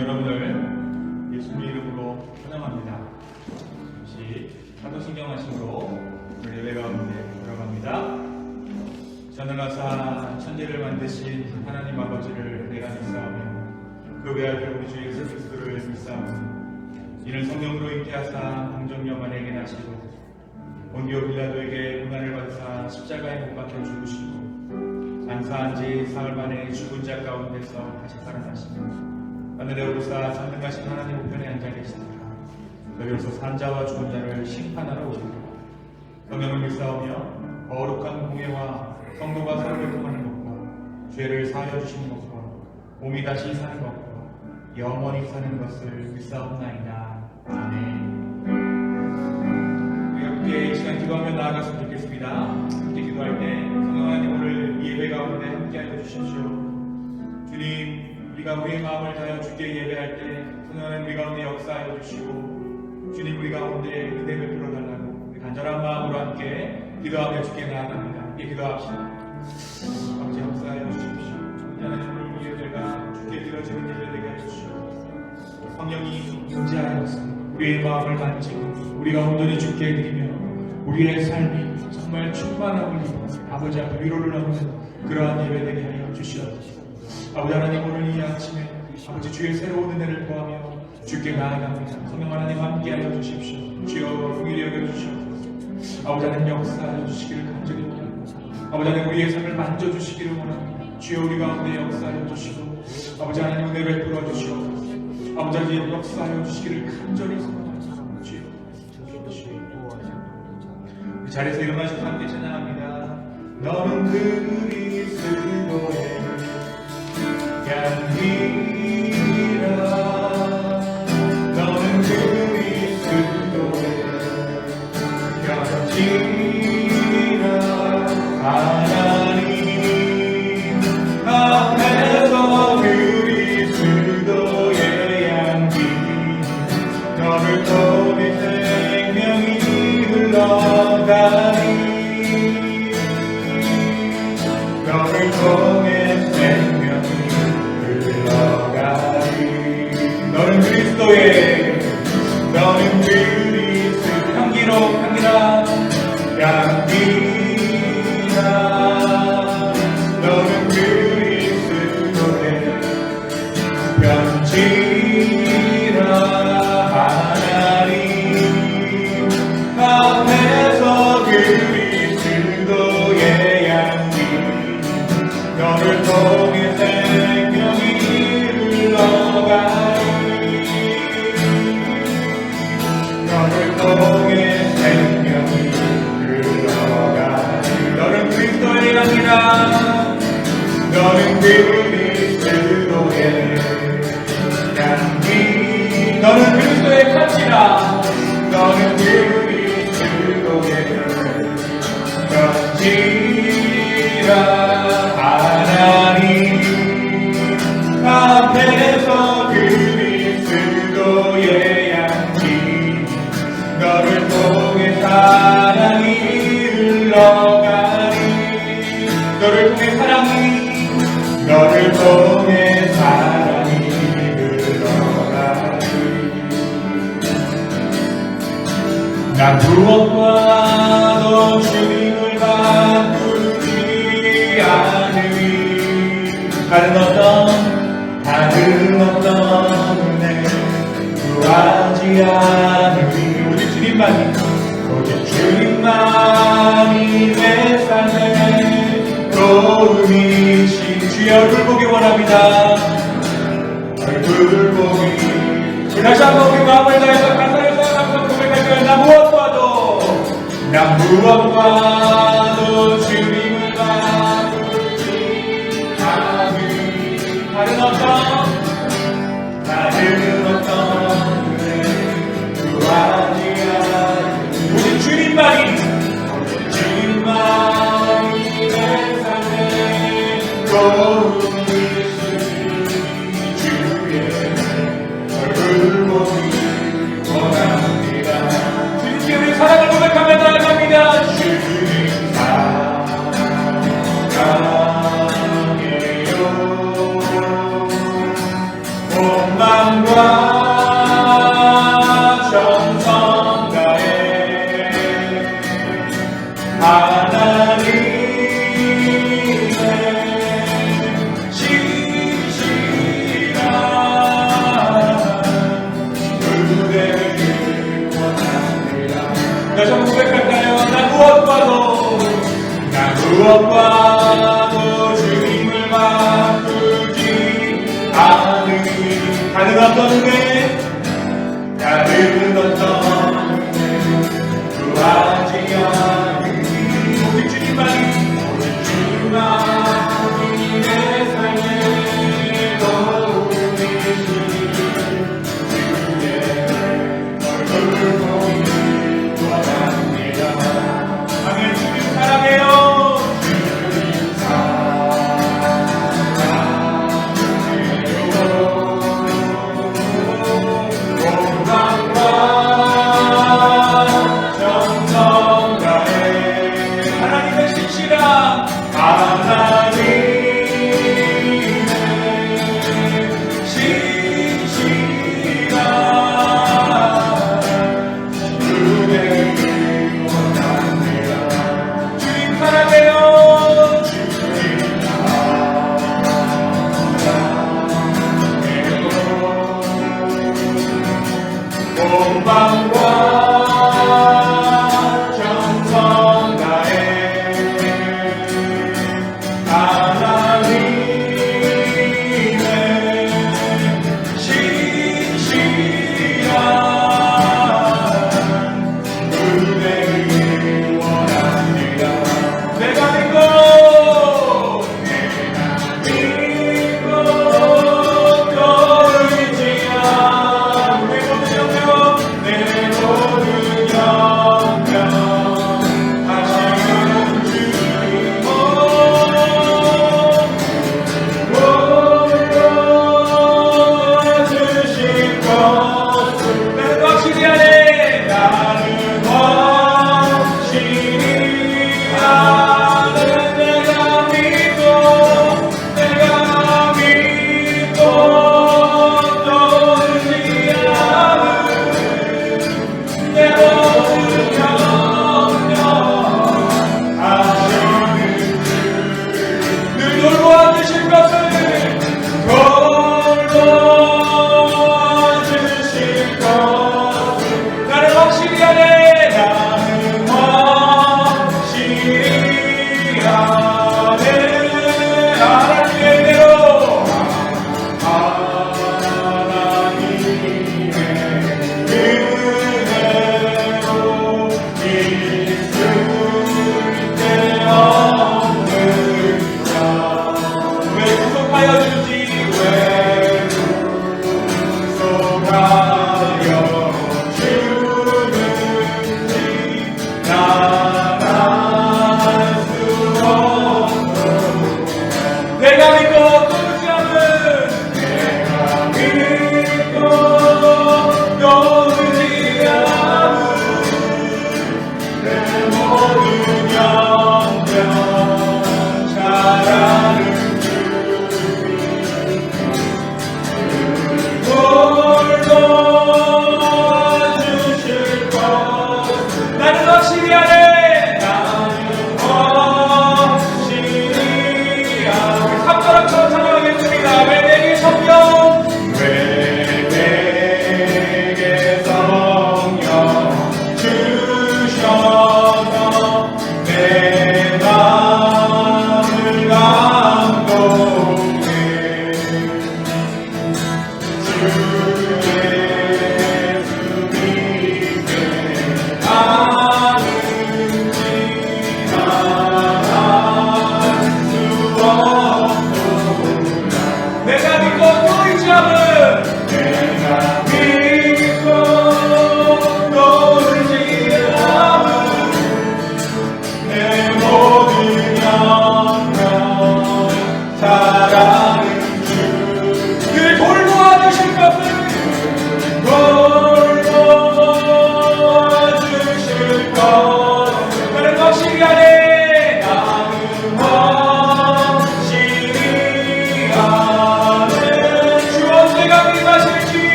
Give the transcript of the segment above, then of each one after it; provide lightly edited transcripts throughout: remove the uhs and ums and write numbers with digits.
여러분을 예수님의 이름으로 환영합니다. 잠시 사도신경하심으로 오늘 예배 가운데 들어갑니다. 하늘나사 천지를 만드신 하나님 아버지를 내가 믿사오며 그 외아들 우리 주 예수 그리스도를 믿사오며 이는 성령으로 잉태하사 공정녀 마리아에게 나시고 본디오 빌라도에게 고난을 받으사 십자가에 못 박혀 죽으시고 장사한 지 사흘 만에 죽은 자 가운데서 다시 살아나시며 하늘에 오르사 전능하신 하나님 우편에 앉아 계시니라. 여기로서 산자와 죽은 자를 심판하러 오시리라. 성령을 믿사오며 거룩한 공예와 성도가 서로를 통하는 것과 죄를 사하여 주시는 것과 몸이 다시 사는 것과 영원히 사는 것을 믿사옵나이다. 아멘. 우리 함께 이 시간 기도하며 나아갔으면 좋겠습니다. 함께 기도할 때 성령 하나님 오늘 예배 가운데 함께하여 주십시오. 주님, 우리가 우리의 마음을 다하여 주께 예배할 때 성령 하나님 우리 가운데 역사하여 주시고 주님 우리 가운데 은혜를 풀어달라고 우리 간절한 마음으로 함께 기도하며 주께 나아갑니다. 함께 기도합시다. 아버지 역사하여 주십시오. 하나님 오늘 우리 예배가 주께 드려지는 예배 되게 해주시오. 성령이 임재하여서 우리의 마음을 만지고 우리가 온전히 주께 드리며 우리의 삶이 정말 충만함을 입어 아버지 앞에 위로를 얻는 그러한 예배 되게 하여 주시옵소서. 아버지 하나님 오늘 이 아침에 아버지 주의 새로운 은혜를 구하며 주께 나아갑니다. 성령 하나님 함께하여 주십시오. 주여 긍휼히 여겨주시옵소서. 아버지 하나님 역사하여 주시기를 간절히 원합니다. 아버지 하나님 우리의 삶을 만져주시기를 원합니다. 주여 우리 가운데 역사하여 주시고 아버지 하나님 은혜를 베풀어 주시옵소서. 아버지 하나님 역사하여 주시기를 간절히 소원합니다. 주여 그 자리에서 일어나셔서 함께 찬양합니다. 너는 그리스도의 향기라. 너는 그리스도의 향기라. 하나님 앞에서 그리스도의 향기 너를 통해 생명이 흘러가니 너를 통해 생명이 너는 그리스도의 너는 그리스도 향기로 향기라 향기라. 너는 그리스도의 편지라. 하나님 앞에서 그리스도의 향기 너를 통해 생명이 너를 통해 생명이 흘러가니 너는 그리스도의 향기라. 너는 그리스도의 향기 너는 그리스도의 편지라. 너는 그리스도의 편지라. 하나님 앞에서 그리스도의 향기 너를 통해 사랑이 흘러가니 너를 통해 사랑이 흘러가니 난 무엇과도 주님을 바꾸지 않으리. 다른 어떤 은혜 구하지 않으리. 오직 주님만이 내 삶의 도움이신 주의 얼굴 보기 원합니다. 얼굴 보기 다시 한번 우리 마음을 다해서 가사를 생각하면서 고백할까요? 나 무엇과도 주님을 바꾸지 않으리. 다른 어떤 은혜 구하지 않으리. 오직 주님만이 내 삶의 도움이신 주의 얼굴 보기 원합니다. 주님께 우리 사랑을 고백하며 나아갑니다. 주님 하나님의 신실한 은혜를 원합니다. 다시 한번 고백할까요? 나 무엇과도 주님을 바꾸지 않으니 다른 어떤 은혜 구하지 않으니 오직 주님만이 내 삶에 도움이시니 주의 얼굴을 보기 원합니다. 아멘. 주님 사랑해요. 주님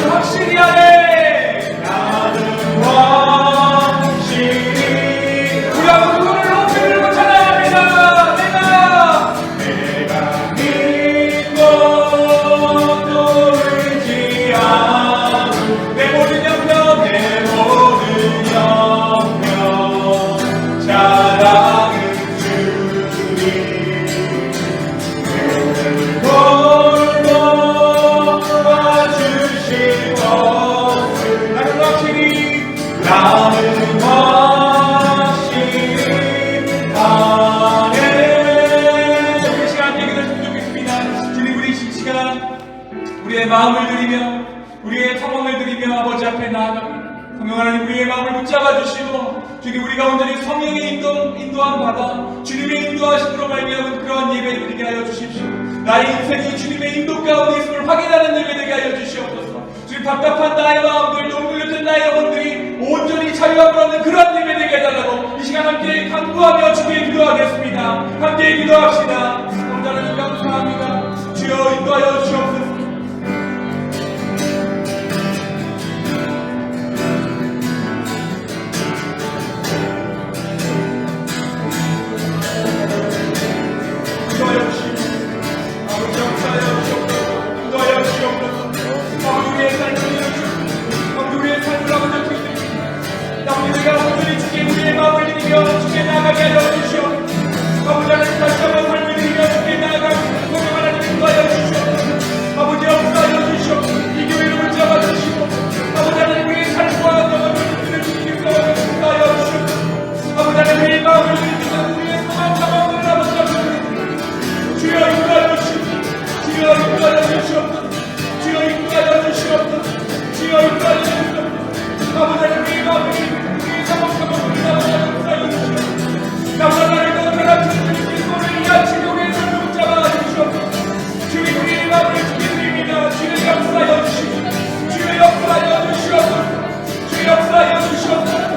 확실히 하네. 나는 확실히 우리 아버지 그거를 높이 들고 찬양합니다. 내가 믿고 돌지 않은 내 모든 영역 내 모든 영역 자랑은 나는 확실히 아네. 우리 시간 얘기했으면 좋겠습니다. 주님 우리 이 시간 우리의 마음을 드리며 우리의 상황을 드리며 아버지 앞에 나아갑니다. 성령 하나님 우리의 마음을 붙잡아 주시고 주님 우리가 온전히 성령의 인도함 받아 주님의 인도하심으로 말미암은 그러한 예배 드리게 하여 주십시오. 나의 인생이 주님의 인도 가운데 있음을 확인하는 예배 되게 하여 주시옵소서. 주님 답답한 나의 마음들 동굴렸던 나의 영혼들이 온전히 자유함을 얻는 그러한 예배 되게 해달라고 이 시간 함께 간구하며 주께 기도하겠습니다. 함께 기도합시다. 성자는 감사합니다. 주여 인도하여 주옵소서. 우리의 마음을 드리며 주께 나아가게 하여 주시오. 아버지는 다시 한번 삶을 드리며 주께 나아가게 성령 하나님 인도하여 주시오. 아버지 역사하여 주시오. 이 교회를 붙잡아 주시고 아버지 하나님 우리의 삶과 영혼을 주님께 인도하여 주시오. 아버지 하나님 우리의 마음을 드리며 우리의 성한 자망을 아버지 앞에 주여 인도하여 주시오. 주여 인도하여 주시옵소서. 주여 인도하여 주시옵소서. 주여 인도하여 주시옵소서. 아버지 하나님 우리의 마음을 드리며 나무라를 떠나라 주님의 길고를 야치고 위에서 붙잡아 주시옵소서. 주님 우리의 마음을 주께 드립니다. 주여 역사하여 주시옵소서. 주여 역사하여 주시옵소서. 주여 역사하여 주시옵소서.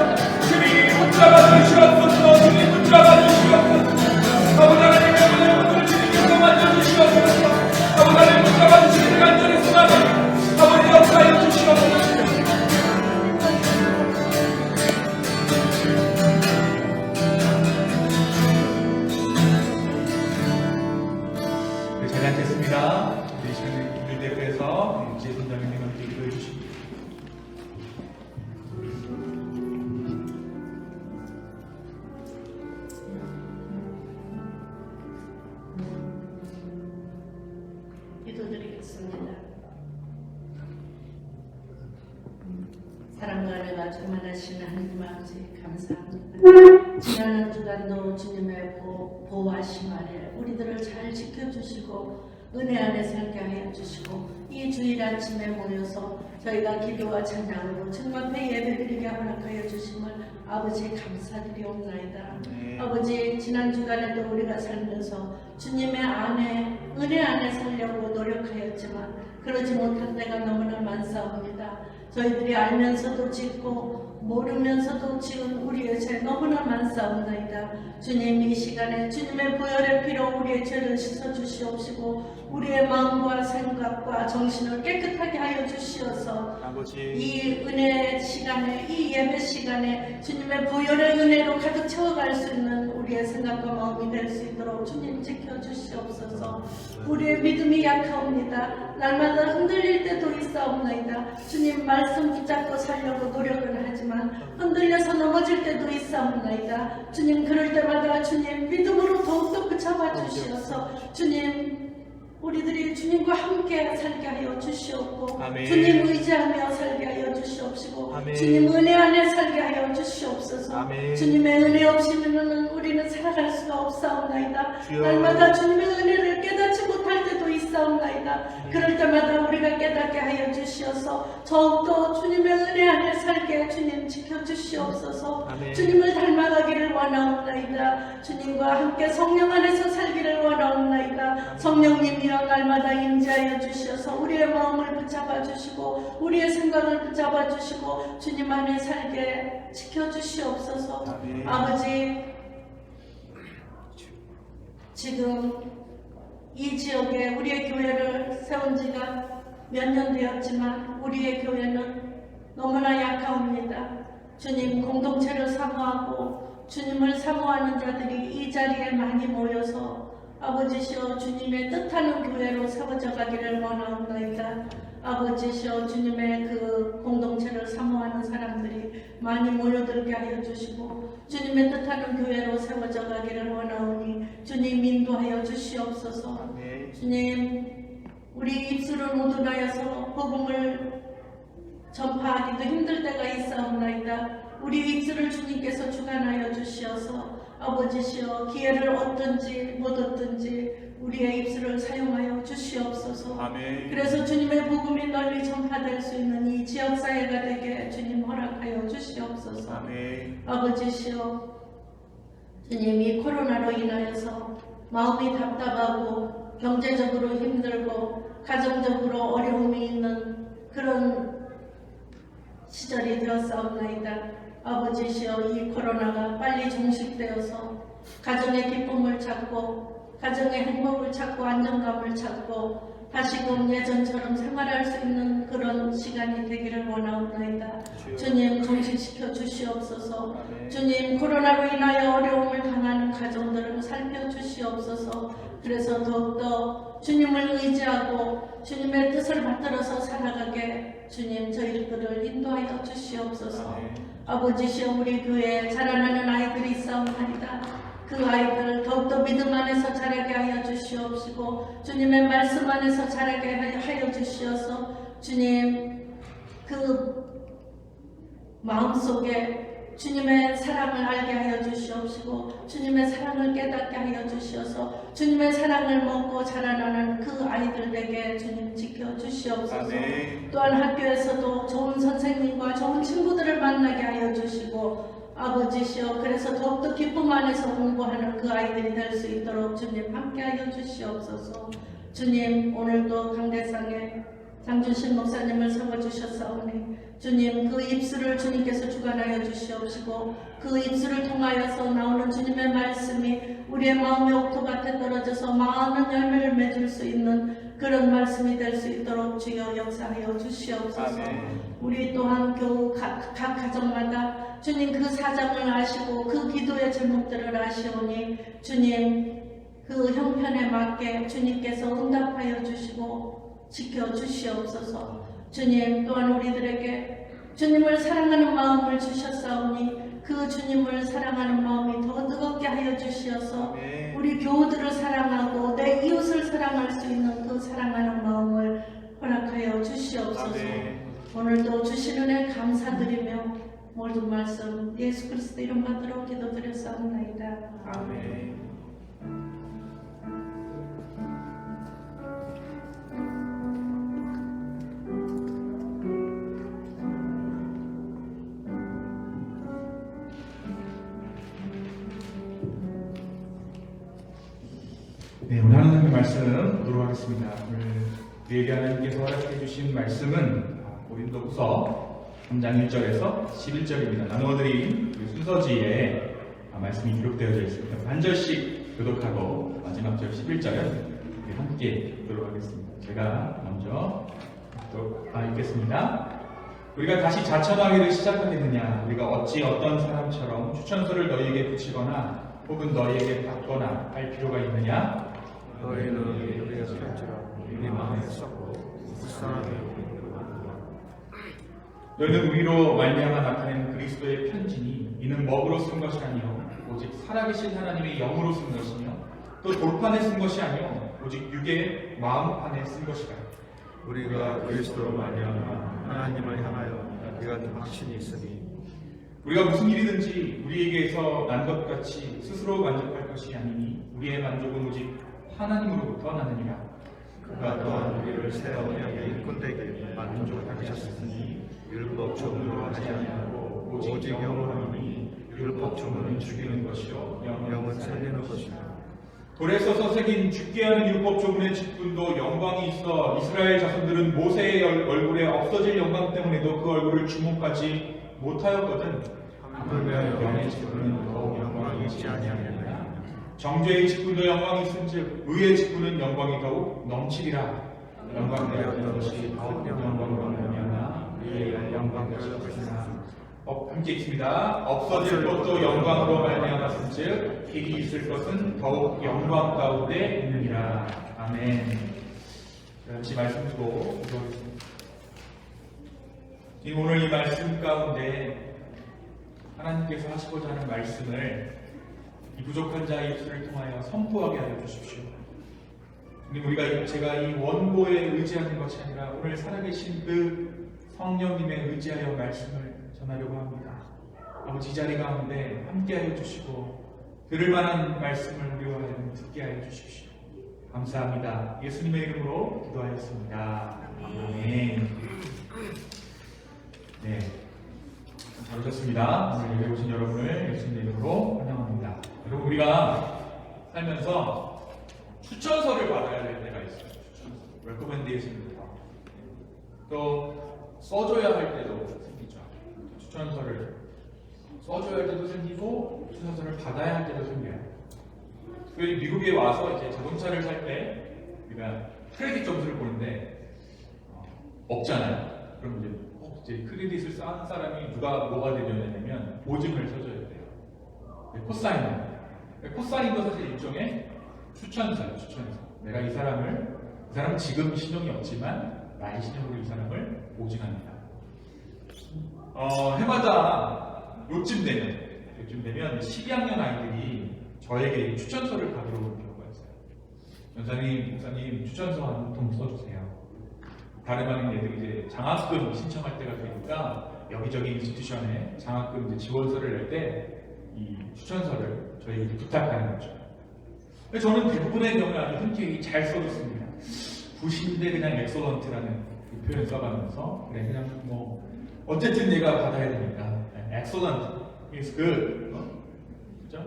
주님 붙잡아 주시옵소서. 주님 붙잡아 주시옵소서. 아버지 하나님의 오늘 분들을 주님께서 만져주시옵소서. 아버지 하나님 붙잡아 주시는 간절히 소망합니다. 아버지 역사하여 주시옵소서. 잘 앉겠습니다. 우리 시간에 우리 대표에서 제선장님이 함께 기도해 주십니다. 기도드리겠습니다. 사랑과 은혜가 충만하시는 하나님 아버지 감사합니다. 지난 한 주간도 주님의 보호하심 아래 우리들을 잘 지켜주시고 은혜 안에 살게 하여 주시고 이 주일 아침에 모여서 저희가 기도와 찬양으로 주님 앞에 예배드리게 허락하여 주심을 아버지 감사드리옵나이다. 아버지 지난 주간에도 우리가 살면서 주님의 안에 은혜 안에 살려고 노력하였지만 그러지 못한 때가 너무나 많사옵니다. 저희들이 알면서도 짓고 모르면서도 지은 우리의 죄 너무나 많사옵나이다. 주님 이 시간에 주님의 보혈의 피로 우리의 죄를 씻어주시옵시고 우리의 마음과 생각과 정신을 깨끗하게 하여 주시어서 아버지. 이 은혜 시간에 이 예배 시간에 주님의 보혈의 은혜로 가득 채워갈 수 있는 우리의 생각과 마음이 될 수 있도록 주님 지켜주시옵소서. 우리의 믿음이 약하옵니다. 날마다 흔들릴 때도 있사옵나이다. 주님 말씀 붙잡고 살려고 노력은 하지만 흔들려서 넘어질 때도 있사옵나이다. 주님 그럴 때마다 주님 믿음으로 더욱더 붙잡아 주시어서 주님 우리들이 주님과 함께 살게 하여 주시옵고 아멘. 주님 의지하며 살게 하여 주시옵시고 아멘. 주님 은혜 안에 살게 하여 주시옵소서. 아멘. 주님의 은혜 없이는 우리는 살아갈 수가 없사옵나이다. 날마다 주님의 은혜를 깨닫지 못할 때도 있사옵나이다. 그럴 때마다 우리가 깨닫게 하여 주시어서 더욱더 주님의 은혜 안에 살게 주님 지켜주시옵소서. 아멘. 주님을 닮아가기를 원하옵나이다. 주님과 함께 성령 안에서 살기를 원하옵나이다. 성령님이여 날마다 임재하여 주셔서 우리의 마음을 붙잡아 주시고 우리의 생각을 붙잡아 주시고 주님 안에 살게 지켜주시옵소서. 아멘. 아버지 지금 이 지역에 우리의 교회를 세운 지가 몇 년 되었지만 우리의 교회는 너무나 약하옵니다. 주님, 공동체를 사모하고 주님을 사모하는 자들이 이 자리에 많이 모여서 아버지시여 주님의 뜻하는 교회로 세워져 가기를 원하옵나이다. 아버지시여 주님의 그 공동체를 사모하는 사람들이 많이 모여들게 하여 주시고 주님의 뜻하는 교회로 세워져 가기를 원하오니 주님 인도하여 주시옵소서. 주님, 우리 입술을 우둔하여서 복음을 전파하기도 힘들 때가 있사옵나이다. 우리 입술을 주님께서 주관하여 주시어서 아버지시여 기회를 얻든지 못 얻든지 우리의 입술을 사용하여 주시옵소서. 아멘. 그래서 주님의 복음이 널리 전파될 수 있는 이 지역사회가 되게 주님 허락하여 주시옵소서. 아멘. 아버지시여 주님, 이 코로나로 인하여서 마음이 답답하고 경제적으로 힘들고 가정적으로 어려움이 있는 그런 시절이 되었사옵나이다. 아버지시여 이 코로나가 빨리 종식되어서 가정의 기쁨을 찾고 가정의 행복을 찾고 안정감을 찾고 다시금 예전처럼 생활할 수 있는 그런 시간이 되기를 원하옵나이다. 주님, 종식시켜 주시옵소서. 주님, 코로나로 인하여 어려움을 당하는 가정들을 살펴주시옵소서. 그래서 더욱더 주님을 의지하고 주님의 뜻을 받들어서 살아가게 주님 저희들을 인도하여 주시옵소서. 아버지시여 우리 교회에 자라나는 아이들이 있사옵나이다. 그 아이들 더욱더 믿음 안에서 자라게 하여 주시옵시고 주님의 말씀 안에서 자라게 하여 주시어서 주님 그 마음속에 주님의 사랑을 알게 하여 주시옵시고 주님의 사랑을 깨닫게 하여 주시어서 주님의 사랑을 먹고 자라나는 그 아이들에게 주님 지켜 주시옵소서. 또한 학교에서도 좋은 선생님과 좋은 친구들을 만나게 하여 주시고 아버지시여 그래서 더욱더 기쁨 안에서 공부하는 그 아이들이 될 수 있도록 주님 함께하여 주시옵소서. 주님, 오늘도 강대상에 장준신 목사님을 세워주셨사오니 주님 그 입술을 주님께서 주관하여 주시옵시고 그 입술을 통하여서 나오는 주님의 말씀이 우리의 마음의 옥토밭에 떨어져서 많은 열매를 맺을 수 있는 그런 말씀이 될 수 있도록 주여 역사하여 주시옵소서. 우리 또한 교우 각 가정마다 주님 그 사정을 아시고 그 기도의 제목들을 아시오니 주님 그 형편에 맞게 주님께서 응답하여 주시고 지켜주시옵소서. 주님 또한 우리들에게 주님을 사랑하는 마음을 주셨사오니 그 주님을 사랑하는 마음이 더 뜨겁게 하여 주시어서 우리 교우들을 사랑하고 내 이웃을 사랑할 수 있는 그 사랑하는 마음을 허락하여 주시옵소서. 오늘도 주신 은혜 감사드리며 모든 말씀 예수 그리스도 이름 받들어 기도드렸사옵나이다. 아멘. 네, 오늘 하나님의 말씀 보도록 하겠습니다. 오늘 우리에게 하나님께서 허락해 주신 말씀은 고린도후서 3장 1절에서 11절입니다. 나누어드린 순서지에 말씀이 기록되어져 있습니다. 한 절씩 교독하고 마지막 절 11절은 함께 보도록 하겠습니다. 제가 먼저 읽겠습니다. 우리가 다시 자천하기를 시작하겠느냐? 우리가 어찌 어떤 사람처럼 추천서를 너희에게 붙이거나 혹은 너희에게 받거나 할 필요가 있느냐? 너희는 우리의 편지라고 네 마음에 썩고 불쌍하게 너희는 우리로 말미암아 나타낸 그리스도의 편지니 이는 먹으로 쓴 것이 아니요 오직 살아계신 하나님의 영으로 쓴 것이며 또 돌판에 쓴 것이 아니요 오직 육의 마음판에 쓴 것이라. 우리가 그리스도로 말미암아 하나님을 향하여 이런 확신이 있으니 우리가 무슨 일이든지 우리에게서 난 것 같이 스스로 만족할 것이 아니니 우리의 만족은 오직 하나님으로부터 나느니라. 그가 또한 우리를 새 언약의 일꾼되게 만족하셨으니 율법 조문으로 하지 아니하고 오직 영으로 하니 율법 조문은 죽이는 것이요 영은 살리는 것이라. 돌에 써서 새긴 죽게 하는 율법 조문의 직분도 영광이 있어 이스라엘 자손들은 모세의 얼굴에 없어질 영광 때문에도 그 얼굴을 주목하지 못하였거든. 하물며 영의 직분은 더욱 영광이 있지 아니하느냐. 정죄의 직분도 영광이 있은즉 의의 직분은 영광이 더욱 넘치리라. 영광되었던 것이 아홉 영광으로 말미암아 우리의 영광 되었을 것이나 함께 읽습니다. 없어질 것도 영광으로 말미암았은즉 길이 있을 것은 더욱 영광 가운데 있느니라. 아멘. 같이 말씀 듣고 기도하겠습니다. 오늘 이 말씀 가운데 하나님께서 하시고자 하는 말씀을 이 부족한 자의 입술을 통하여 선포하게 하여 주십시오. 제가 이 원고에 의지하는 것이 아니라 오늘 살아계신 그 성령님에 의지하여 말씀을 전하려고 합니다. 아버지, 이 자리 가운데 함께하여 주시고 들을 만한 말씀을 우리와 듣게 하여 주십시오. 감사합니다. 예수님의 이름으로 기도하였습니다. 아멘. 네, 잘 오셨습니다. 오늘 예배 오신 여러분을 예수님의 이름으로 환영합니다. 여러분, 우리가 살면서 추천서를 받아야 될 때가 있어요. 추천서, 레코멘데이션입니다. 또 써줘야 할 때도 생기죠. 추천서를 써줘야 할 때도 생기고 추천서를 받아야 할 때도 생겨요. 미국에 와서 이제 자동차를 살 때 우리가 크레딧 점수를 보는데 없잖아요. 그럼 이제 크레딧을 쌓은 사람이 누가 뭐가 되냐면 보증을 서줘야 돼요. 코사인. 코사인도 사실 일종의 추천서예요. 추천서. 내가 이 사람은 지금 신용이 없지만 나의 신용으로 이 사람을 보증합니다. 해마다 요쯤 되면 12학년 아이들이 저에게 추천서를 받으러 오는 경우가 있어요. 전사님, 목사님 추천서 한 통 써주세요. 다름 아닌 애들이 이제 장학금 신청할 때가 되니까 여기저기 인스티튜션에 장학금 이제 지원서를 낼 때 이 추천서를 저에게 부탁하는 거죠. 저는 대부분의 경우에 아주 흔쾌히 잘 써줬습니다. 굿인데 그냥 엑설런트라는 그 표현 써가면서 그냥 뭐 어쨌든 얘가 받아야 되니까 excellent is good. 그죠?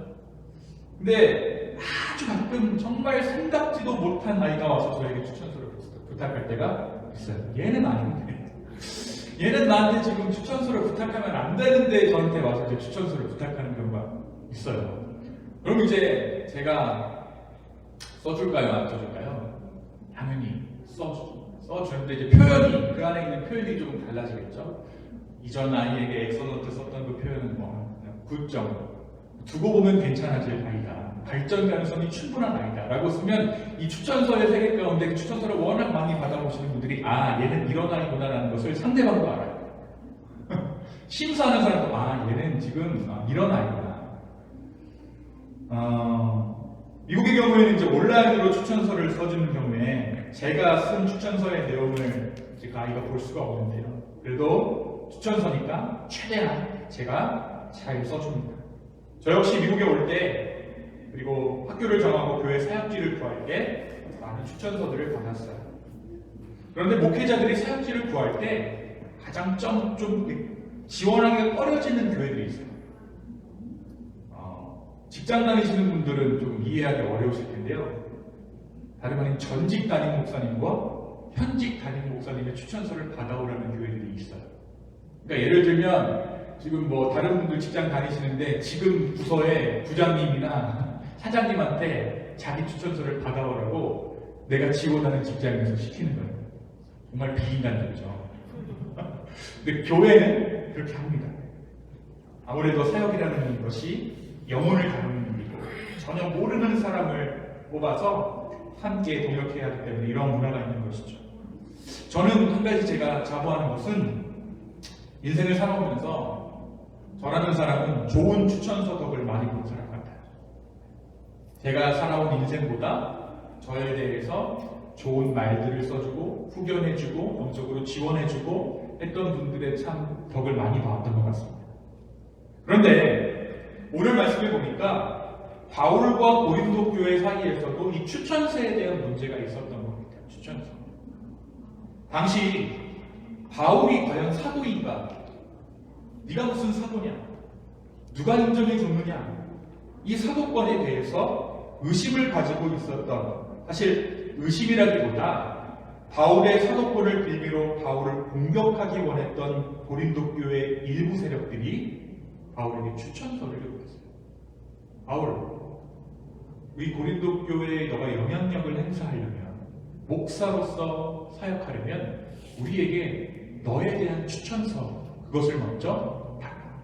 근데 아주 가끔 정말 생각지도 못한 아이가 와서 저에게 추천서를 부탁할 때가 있어요. 얘는 아닌데 얘는 나한테 지금 추천서를 부탁하면 안 되는데 저한테 와서 이제 추천서를 부탁하는 경우가 있어요. 그럼 이제 제가 써줄까요? 안 써줄까요? 당연히 써주는데 이제 표현이, 그 안에 있는 표현이 조금 달라지겠죠? 이전 아이에게 엑설런트 썼던 그 표현은 뭐 굿 정도, 두고 보면 괜찮아질 아이다, 발전 가능성이 충분한 아이다 라고 쓰면 이 추천서의 세계 가운데 추천서를 워낙 많이 받아보시는 분들이 얘는 이런 아이구나 라는 것을 상대방도 알아요. 심사하는 사람도 얘는 지금 이런 아이구나. 미국의 경우에는 이제 온라인으로 추천서를 써주는 경우에 제가 쓴 추천서의 내용을 그 아이가 볼 수가 없는데요. 그래도 추천서니까 최대한 제가 잘 써줍니다. 저 역시 미국에 올 때, 그리고 학교를 정하고 교회 사역지를 구할 때 많은 추천서들을 받았어요. 그런데 목회자들이 사역지를 구할 때 가장 좀 지원하기가 꺼려지는 교회들이 있어요. 직장 다니시는 분들은 좀 이해하기 어려우실 텐데요. 다름 아닌 전직 담임 목사님과 현직 담임 목사님의 추천서를 받아오라는 교회들이 있어요. 그러니까 예를 들면 지금 뭐 다른 분들 직장 다니시는데 지금 부서의 부장님이나 사장님한테 자기 추천서를 받아오라고 내가 지원하는 직장에서 시키는 거예요. 정말 비인간적이죠. 근데 교회는 그렇게 합니다. 아무래도 사역이라는 것이 영혼을 다루는 일이고 전혀 모르는 사람을 뽑아서 함께 동역해야 하기 때문에 이런 문화가 있는 것이죠. 저는 한 가지 제가 자부하는 것은 인생을 살아오면서 저라는 사람은 좋은 추천서 덕을 많이 본 사람 같아요. 제가 살아온 인생보다 저에 대해서 좋은 말들을 써주고 후견해주고 영적으로 지원해주고 했던 분들의 참 덕을 많이 봐왔던 것 같습니다. 그런데 오늘 말씀을 보니까 바울과 고린도 교회 사이에서도 이 추천서에 대한 문제가 있었던 겁니다. 추천서. 당시 바울이 과연 사도인가? 네가 무슨 사도냐? 누가 인정해 줬느냐? 이 사도권에 대해서 의심을 가지고 있었던, 사실 의심이라기보다 바울의 사도권을 빌미로 바울을 공격하기 원했던 고린도 교회 일부 세력들이 바울에게 추천서를 요구했어요. 바울, 우리 고린도 교회에 너가 영향력을 행사하려면 목사로서 사역하려면 우리에게 너에 대한 추천서 그것을 먼저 달라.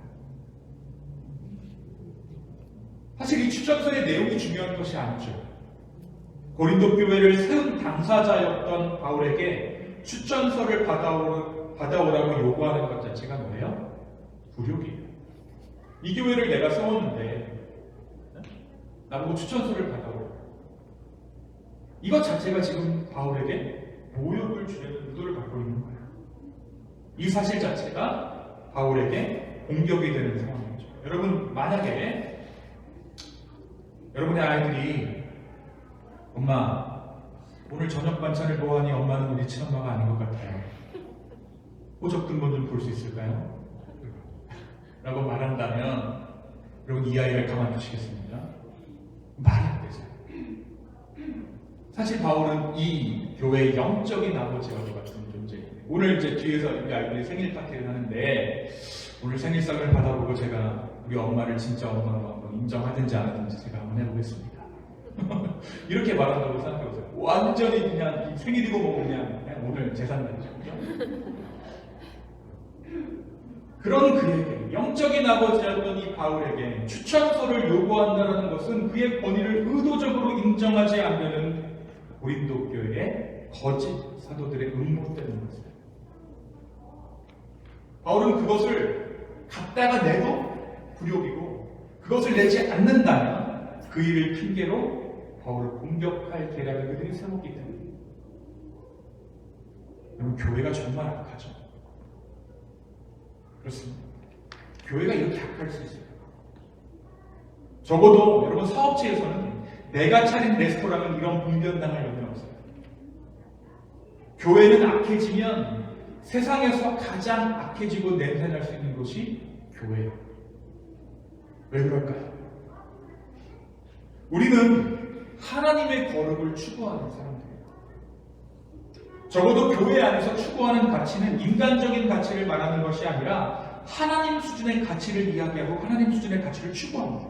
사실 이 추천서의 내용이 중요한 것이 아니죠. 고린도 교회를 세운 당사자였던 바울에게 추천서를 받아오라고 요구하는 것 자체가 뭐예요? 굴욕이에요. 이 교회를 내가 세웠는데 나보고 추천서를 받아오라. 이것 자체가 지금 바울에게 모욕을 주려는 의도를 갖고 있는 거예요. 이 사실 자체가 바울에게 공격이 되는 상황이죠. 여러분, 만약에 여러분의 아이들이 엄마, 오늘 저녁 반찬을 보아하니 엄마는 우리 친엄마가 아닌 것 같아요. 호적등본 좀 볼 수 있을까요? 라고 말한다면 여러분 이 아이를 가만두시겠습니까? 말이 안 되죠. 사실 바울은 이 교회의 영적인 아버지와 같은 존재예요. 오늘 이제 뒤에서 우리 아이들이 생일 파티를 하는데 오늘 생일상을 받아보고 제가 우리 엄마를 진짜 엄마로 한번 인정하든지 안 하든지 제가 한번 해보겠습니다. 이렇게 말한다고 생각해보세요. 완전히 그냥 생일이고 뭐고 그냥 오늘 재산 날이죠. 그런 그에게 영적인 아버지였던 이 바울에게 추천서를 요구한다는 것은 그의 권위를 의도적으로 인정하지 않는 고린도 교회의 거짓 사도들의 음모 때문인 것입니다. 바울은 그것을 갖다가 내도 불욕이고 그것을 내지 않는다면 그 일을 핑계로 바울을 공격할 계략을 그들이 세웠기 때문에 여러분 교회가 정말 악하죠. 그렇습니다. 교회가 이렇게 악할 수 있어요. 적어도 여러분 사업체에서는 내가 차린 레스토랑은 이런 분변당할 여유는 없어요. 교회는 악해지면 세상에서 가장 악해지고 냄새날 수 있는 곳이 교회예요. 왜 그럴까요? 우리는 하나님의 거룩을 추구하는 사람들이에요. 적어도 교회 안에서 추구하는 가치는 인간적인 가치를 말하는 것이 아니라 하나님 수준의 가치를 이야기하고 하나님 수준의 가치를 추구합니다.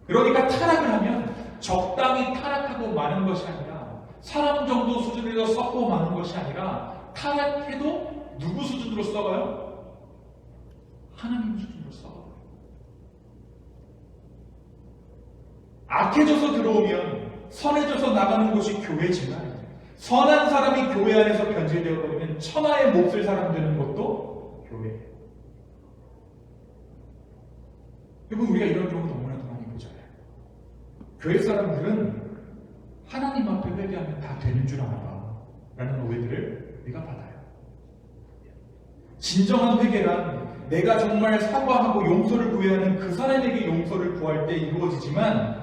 그러니까 타락을 하면 적당히 타락하고 마는 것이 아니라 사람 정도 수준에서 썩고 마는 것이 아니라 타락해도 누구 수준으로 썩어요? 하나님 수준으로 썩어요. 악해져서 들어오면 선해져서 나가는 곳이 교회지만 선한 사람이 교회 안에서 변질되어 버리면 천하의 몫을 사람 되는 것도 교회예요. 여러분 우리가 이런 경우 너무나도 많이 보잖아요. 교회 사람들은 하나님 앞에 회개하면 다 되는 줄 알아 라는 오해들을 우리가 받아요. 진정한 회개란 내가 정말 사과하고 용서를 구해야 하는 그 사람에게 용서를 구할 때 이루어지지만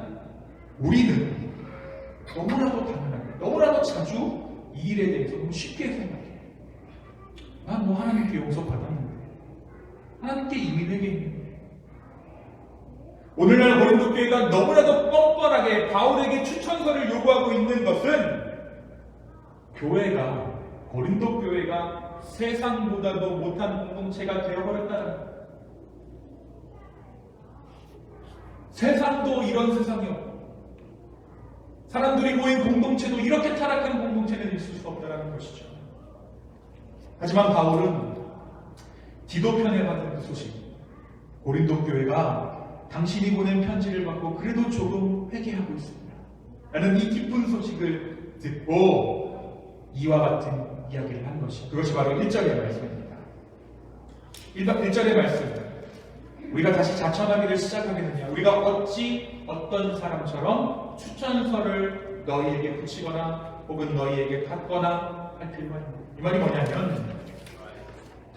우리는 너무나도 당연하게 너무나도 자주 이 일에 대해서 너무 쉽게 생각해요. 난 뭐 하나님께 용서 받았는데 하나님께 이미 회개했는데. 오늘날 고린도 교회가 너무나도 뻔뻔하게 바울에게 추천서를 요구하고 있는 것은 교회가 고린도 교회가 세상보다도 못한 공동체가 되어버렸다는 거예요. 세상도 이런 세상이었고 사람들이 모인 공동체도 이렇게 타락한 공동체는 있을 수 없다는 것이죠. 하지만 바울은 디도편에 받은 그 소식, 고린도 교회가 당신이 보낸 편지를 받고 그래도 조금 회개하고 있습니다 라는 이 기쁜 소식을 듣고 이와 같은 이야기를 한 것이 그것이 바로 1절의 말씀입니다. 1절의 말씀, 우리가 다시 자천하기를 시작하게 되냐, 우리가 어찌 어떤 사람처럼 추천서를 너희에게 붙이거나 혹은 너희에게 갖거나 할 필요가 있는가. 이 말이 뭐냐면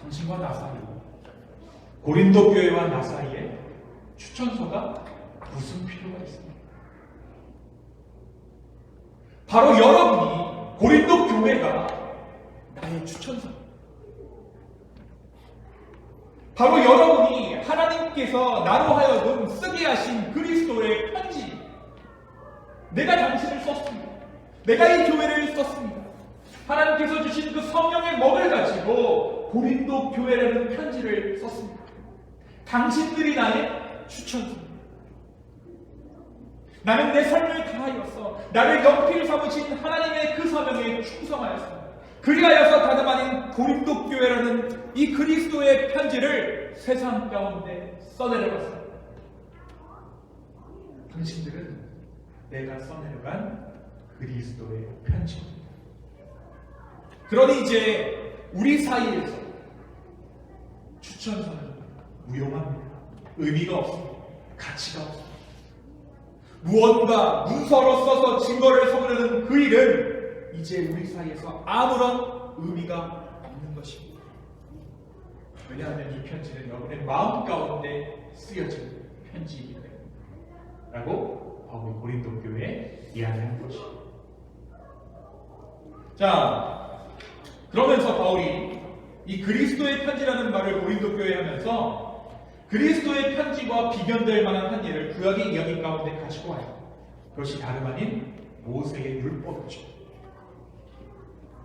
당신과 나 사이, 고린도 교회와 나 사이에 추천서가 무슨 필요가 있습니까? 바로 여러분이 고린도 교회가 나의 추천서, 바로 여러분이 하나님께서 나로 하여금 쓰게 하신 그리스도의 편지, 내가 당신을 썼습니다. 내가 이 교회를 썼습니다. 하나님께서 주신 그 성령의 먹을 가지고 고린도 교회라는 편지를 썼습니다. 당신들이 나의 추천서입니다. 나는 내 삶을 다하였어. 나를 연필 삼으신 하나님의 그 사명에 충성하였어. 그리하여서 다름 아닌 고린도 교회라는 이 그리스도의 편지를 세상 가운데 써내려갔어. 당신들은 내가 써내려간 그리스도의 편지입니다. 그러니 이제 우리 사이에서 추천서는 무용합니다. 의미가 없습니다. 가치가 없습니다. 무언가 문서로 써서 증거를 서두르는 그 일은 이제 우리 사이에서 아무런 의미가 없는 것입니다. 왜냐하면 이 편지는 여러분의 마음 가운데 쓰여진 편지이기 때문에 라고 바울이 고린도 교회에 이야기하는 것입니다. 자, 그러면서 바울이 이 그리스도의 편지라는 말을 고린도 교회에 하면서 그리스도의 편지와 비견될 만한 한 예를 구약의 이야기 가운데 가지고 와요. 그것이 다름 아닌 모세의 율법이죠.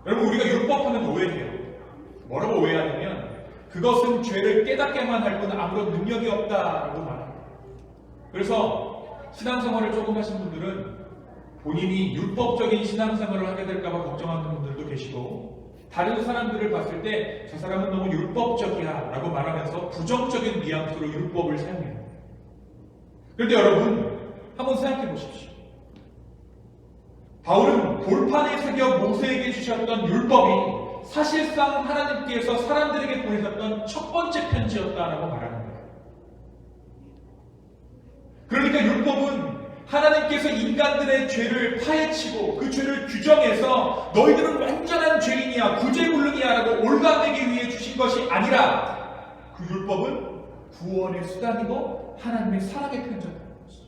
여러분, 우리가 율법하면 오해해요. 뭐라고 오해하냐면 그것은 죄를 깨닫게만 할 뿐 아무런 능력이 없다라고 말합니다. 그래서 신앙생활을 조금 하신 분들은 본인이 율법적인 신앙생활을 하게 될까봐 걱정하는 분들도 계시고, 다른 사람들을 봤을 때 저 사람은 너무 율법적이야 라고 말하면서 부정적인 뉘앙스로 율법을 사용해요. 그런데 여러분, 한번 생각해 보십시오. 바울은 돌판에 새겨 모세에게 주셨던 율법이 사실상 하나님께서 사람들에게 보내셨던 첫 번째 편지였다라고 말하는 거예요. 그러니까 율법은 하나님께서 인간들의 죄를 파헤치고 그 죄를 규정해서 너희들은 완전한 죄인이야, 구제불능이야 라고 올가매기 위해 주신 것이 아니라 그 율법은 구원의 수단이고 하나님의 사랑의 편지였다는 것이죠.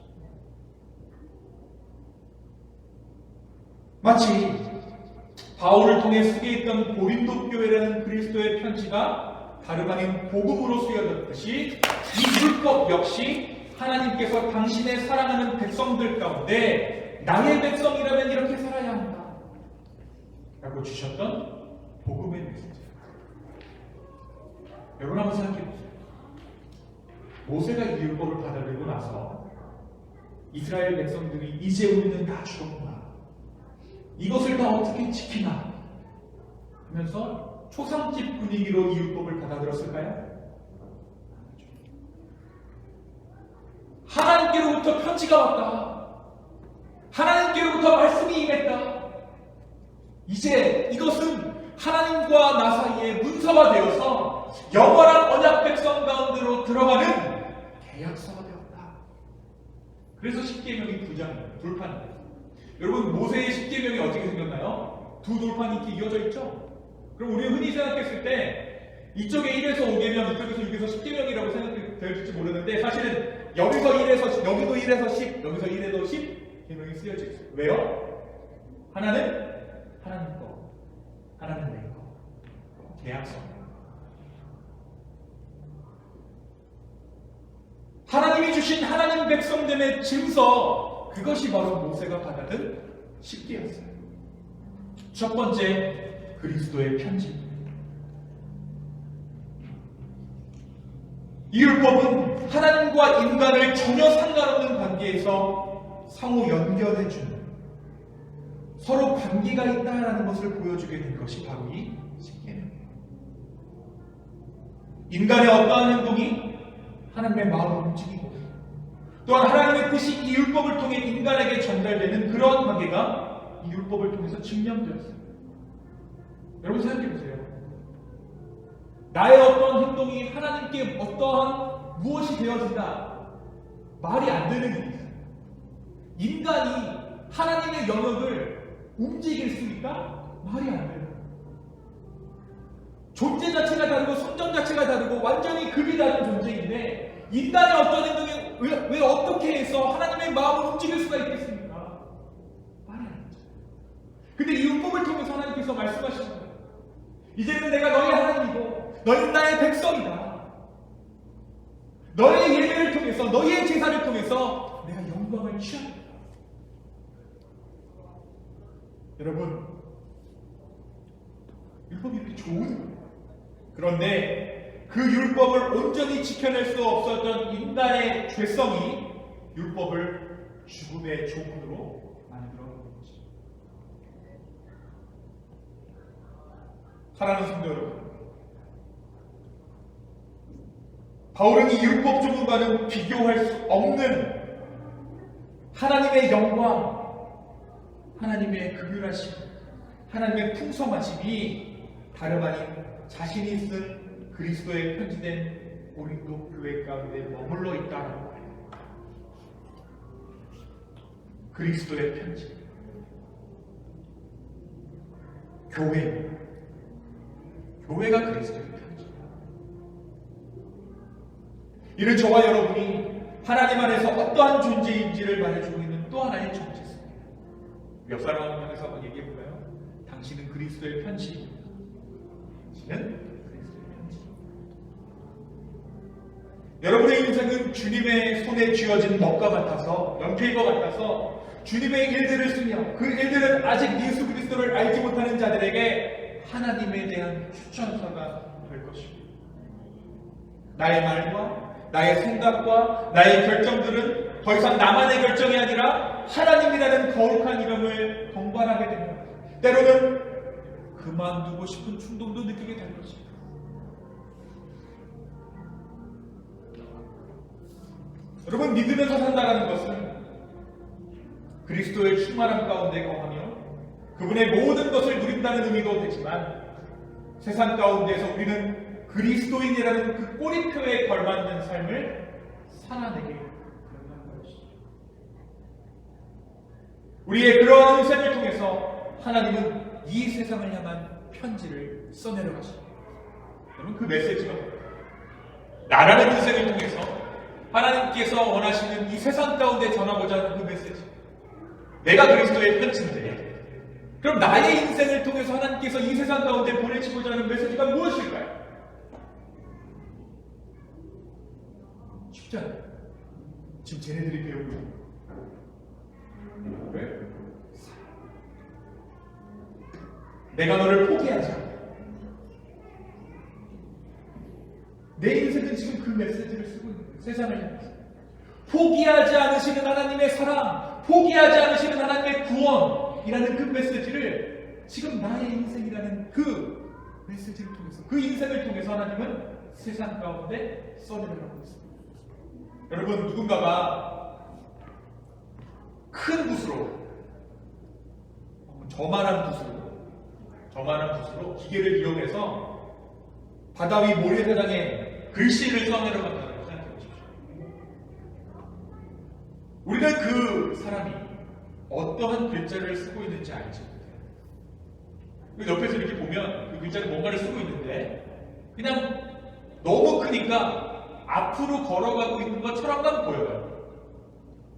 마치 바울을 통해 쓰게 있던 고린도 교회라는 그리스도의 편지가 다름 아닌 복음으로 쓰여졌듯이 이 율법 역시 하나님께서 당신의 사랑하는 백성들 가운데 나의 백성이라면 이렇게 살아야 한다 라고 주셨던 복음의 메시지입니다. 여러분 한번 생각해보세요. 모세가 이 율법을 받아들이고 나서 이스라엘 백성들이 이제 우리는 다 죽었구나, 이것을 다 어떻게 지키나 하면서 초상집 분위기로 이 율법을 받아들였을까요? 하나님께로부터 편지가 왔다. 하나님께로부터 말씀이 임했다. 이제 이것은 하나님과 나 사이에 문서가 되어서 영원한 언약 백성 가운데로 들어가는 계약서가 되었다. 그래서 십계명이 두 장이에요. 돌판이에요. 여러분, 모세의 십계명이 어떻게 생겼나요? 두 돌판이 이렇게 이어져 있죠? 그럼 우리가 흔히 생각했을 때 이쪽에 1에서 5계명, 이쪽에서 6에서 10계명이라고 생각될지 모르는데, 사실은 여기서 1에서 여기도 1에서 10, 여기서 1에서 10 계명이 쓰여져 있어요. 왜요? 하나는 하나님 거, 하나는 내 거. 계약서. 하나님이 주신 하나님 백성됨의 증서, 그것이 바로 모세가 받아든 십계였어요. 첫 번째, 그리스도의 편지입니다. 이 율법은 하나님과 인간을 전혀 상관없는 관계에서 상호 연결해주는, 서로 관계가 있다라는 것을 보여주게 된 것이 바로 이 십계명이에요. 인간의 어떠한 행동이 하나님의 마음을 움직이고, 또한 하나님의 뜻이 이 율법을 통해 인간에게 전달되는 그러한 관계가 이 율법을 통해서 증명되었어요. 여러분 생각해보세요. 나의 어떤 행동이 하나님께 어떠한 무엇이 되어진다, 말이 안 되는 일이 있어요. 인간이 하나님의 영역을 움직일 수 있다? 말이 안 돼요. 존재 자체가 다르고 성정 자체가 다르고 완전히 급이 다른 존재인데, 인간의 어떤 행동이 왜 어떻게 해서 하나님의 마음을 움직일 수가 있겠습니까? 말이 안 되죠. 근데 이 율법을 통해서 하나님께서 말씀하시는 거예요. 이제는 내가 너희 하나님이고 너희는 나의 백성이다. 너의 예배를 통해서, 너희의 제사를 통해서 내가 영광을 취하겠다. 여러분, 율법이 이렇게 좋은 거예요. 그런데 그 율법을 온전히 지켜낼 수 없었던 인간의 죄성이 율법을 죽음의 조문으로 만들어 놓은 거죠. 사랑하는 성도 여러분, 바울은 이 율법 조문과는 비교할 수 없는 하나님의 영광, 하나님의 긍휼하심, 하나님의 풍성하심이 다름 아닌 자신이 쓴 그리스도의 편지된 고린도 교회 가운데 머물러 있다는 거예요. 그리스도의 편지, 교회가 그리스도의 편지. 이는 저와 여러분이 하나님 안에서 어떠한 존재인지를 말해주고 있는 또 하나의 정체성입니다. 옆 사람을 향해서 한번 얘기해볼까요? 당신은 그리스도의 편지입니다. 당신은 그리스도의 편지. 여러분의 인생은 주님의 손에 쥐어진 먹과 같아서, 연필과 같아서 주님의 일들을 쓰며 그 일들은 아직 예수 그리스도를 알지 못하는 자들에게 하나님에 대한 추천서가 될 것입니다. 나의 말과 나의 생각과 나의 결정들은 더 이상 나만의 결정이 아니라 하나님이라는 거룩한 이름을 동반하게 됩니다. 때로는 그만두고 싶은 충동도 느끼게 될 것입니다. 여러분, 믿으면서 산다는 것은 그리스도의 충만함 가운데 거하며 그분의 모든 것을 누린다는 의미도 되지만 세상 가운데서 우리는 그리스도인이라는 그 꼬리표에 걸맞는 삶을 살아내게 된다는 것이죠. 우리의 그러한 인생을 통해서 하나님은 이 세상을 향한 편지를 써내려 가십니다. 여러분, 그 메시지가 나라는 인생을 통해서 하나님께서 원하시는 이 세상 가운데 전하고자 하는 그 메시지, 내가 그리스도의 편지인데 그럼 나의 인생을 통해서 하나님께서 이 세상 가운데 보내시고자 하는 메시지가 무엇일까요? 쉽지 않아요. 지금 쟤네들이 배우고 있는 왜? 내가 너를 포기하지 않아. 내 인생은 지금 그 메시지를 쓰고 있는 거예요. 세상을 향해서 포기하지 않으시는 하나님의 사랑, 포기하지 않으시는 하나님의 구원이라는 그 메시지를 지금 나의 인생이라는 그 메시지를 통해서, 그 인생을 통해서 하나님은 세상 가운데 써내려가고 있습니다. 여러분, 누군가가 큰 붓으로, 저만한 붓으로 기계를 이용해서 바다 위 모래사장에 글씨를 써내려간다고 생각해 보십시오. 우리는 그 사람이 어떠한 글자를 쓰고 있는지 알지 못해요. 옆에서 이렇게 보면 그 글자를 뭔가를 쓰고 있는데 그냥 너무 크니까 앞으로 걸어가고 있는 것처럼만 보여요.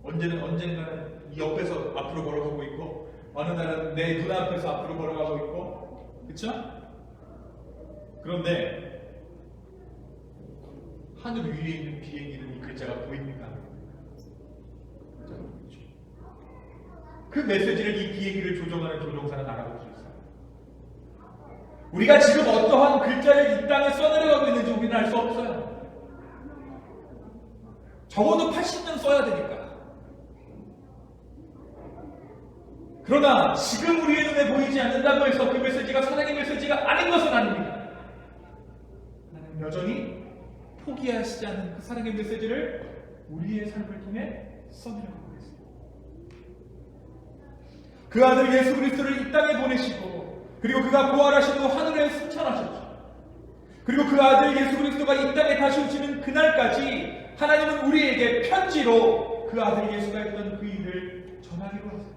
언젠가는 이 옆에서 앞으로 걸어가고 있고, 어느 날은 내 눈앞에서 앞으로 걸어가고 있고, 그쵸? 그런데 하늘 위에 있는 비행기는 이 글자가 보입니까? 그 메시지를 이 비행기를 조종하는 조종사는 알아볼 수 있어요. 우리가 지금 어떠한 글자를 이 땅에 써내려가고 있는지 우리는 알 수 없어요. 적어도 80년 써야 되니까. 그러나 지금 우리의 눈에 보이지 않는다고 해서 그 메시지가 사랑의 메시지가 아닌 것은 아닙니다. 하나님 여전히 포기하시지 않는 그 사랑의 메시지를 우리의 삶을 통해 써내려가고 있습니다. 그 아들 예수 그리스도를 이 땅에 보내시고, 그리고 그가 부활하신 후 하늘에 승천하셨죠. 그리고 그 아들 예수 그리스도가 이 땅에 다시 오시는 그날까지 하나님은 우리에게 편지로 그 아들 예수가 했던 그 일을 전하기로 하세요.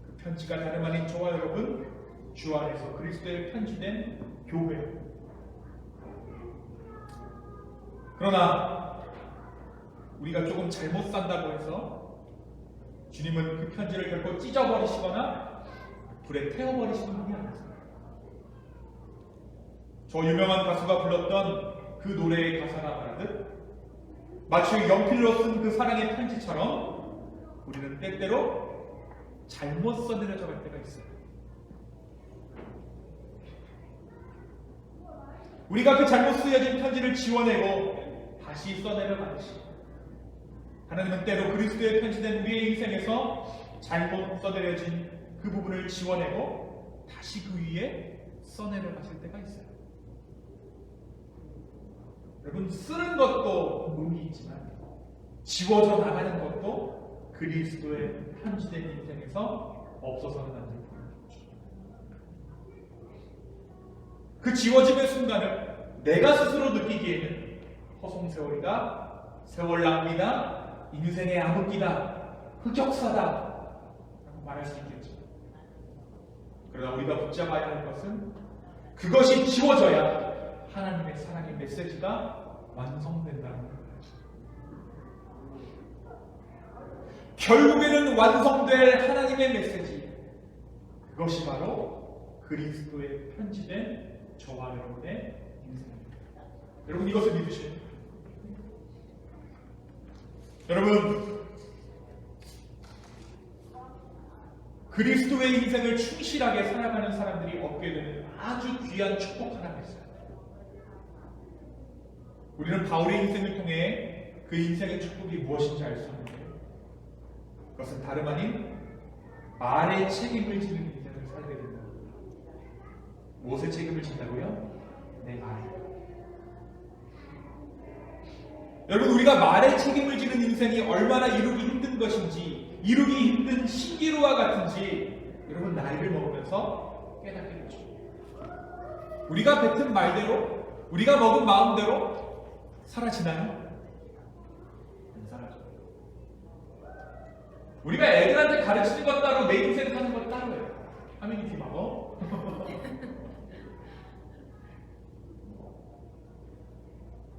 그 편지가 다름 아닌 저와 여러분 주 안에서 그리스도의 편지된 교회. 그러나 우리가 조금 잘못 산다고 해서 주님은 그 편지를 결코 찢어버리시거나 불에 태워버리시는 분이 아니세요. 저 유명한 가수가 불렀던 그 노래의 가사가 말하듯 마치 연필로 쓴 그 사랑의 편지처럼 우리는 때때로 잘못 써내려져 갈 때가 있어요. 우리가 그 잘못 쓰여진 편지를 지워내고 다시 써내려가듯이 하나님은 때로 그리스도에 편지된 우리의 인생에서 잘못 써내려진 그 부분을 지워내고 다시 그 위에 써내려가실 때가 있어요. 여러분, 쓰는 것도 의미 있지만 지워져 나가는 것도 그리스도에 편지된 인생에서 없어서는 안 되는 거죠. 그 지워짐의 순간을 내가 스스로 느끼기에는 허송세월이다, 세월 낭비다, 인생의 암흑기다, 흑역사다 라고 말할 수 있겠죠. 그러나 우리가 붙잡아야 할 것은 그것이 지워져야 하나님의 사랑의 메시지가 완성된다는 거예요. 결국에는 완성될 하나님의 메시지, 그것이 바로 그리스도에 편지된 저와 여러분의 인생입니다. 여러분, 이것을 믿으셔야 돼요. 여러분, 그리스도의 인생을 충실하게 살아가는 사람들이 얻게 되는 아주 귀한 축복 하나가 있어요. 우리는 바울의 인생을 통해 그 인생의 축복이 무엇인지 알 수 있는데, 그것은 다름 아닌 말의 책임을 지는 인생을 살게 된다. 무엇의 책임을 진다고요? 내 말에. 여러분, 우리가 말의 책임을 지는 인생이 얼마나 이루기 힘든 것인지, 이루기 힘든 신기루와 같은지 여러분, 나이를 먹으면서 깨닫게 되죠. 우리가 뱉은 말대로, 우리가 먹은 마음대로 사라지나요? 안 사라져요. 우리가 애들한테 가르치는 것 따로 내 인생 사는 것 따로예요. 커뮤니티 마법.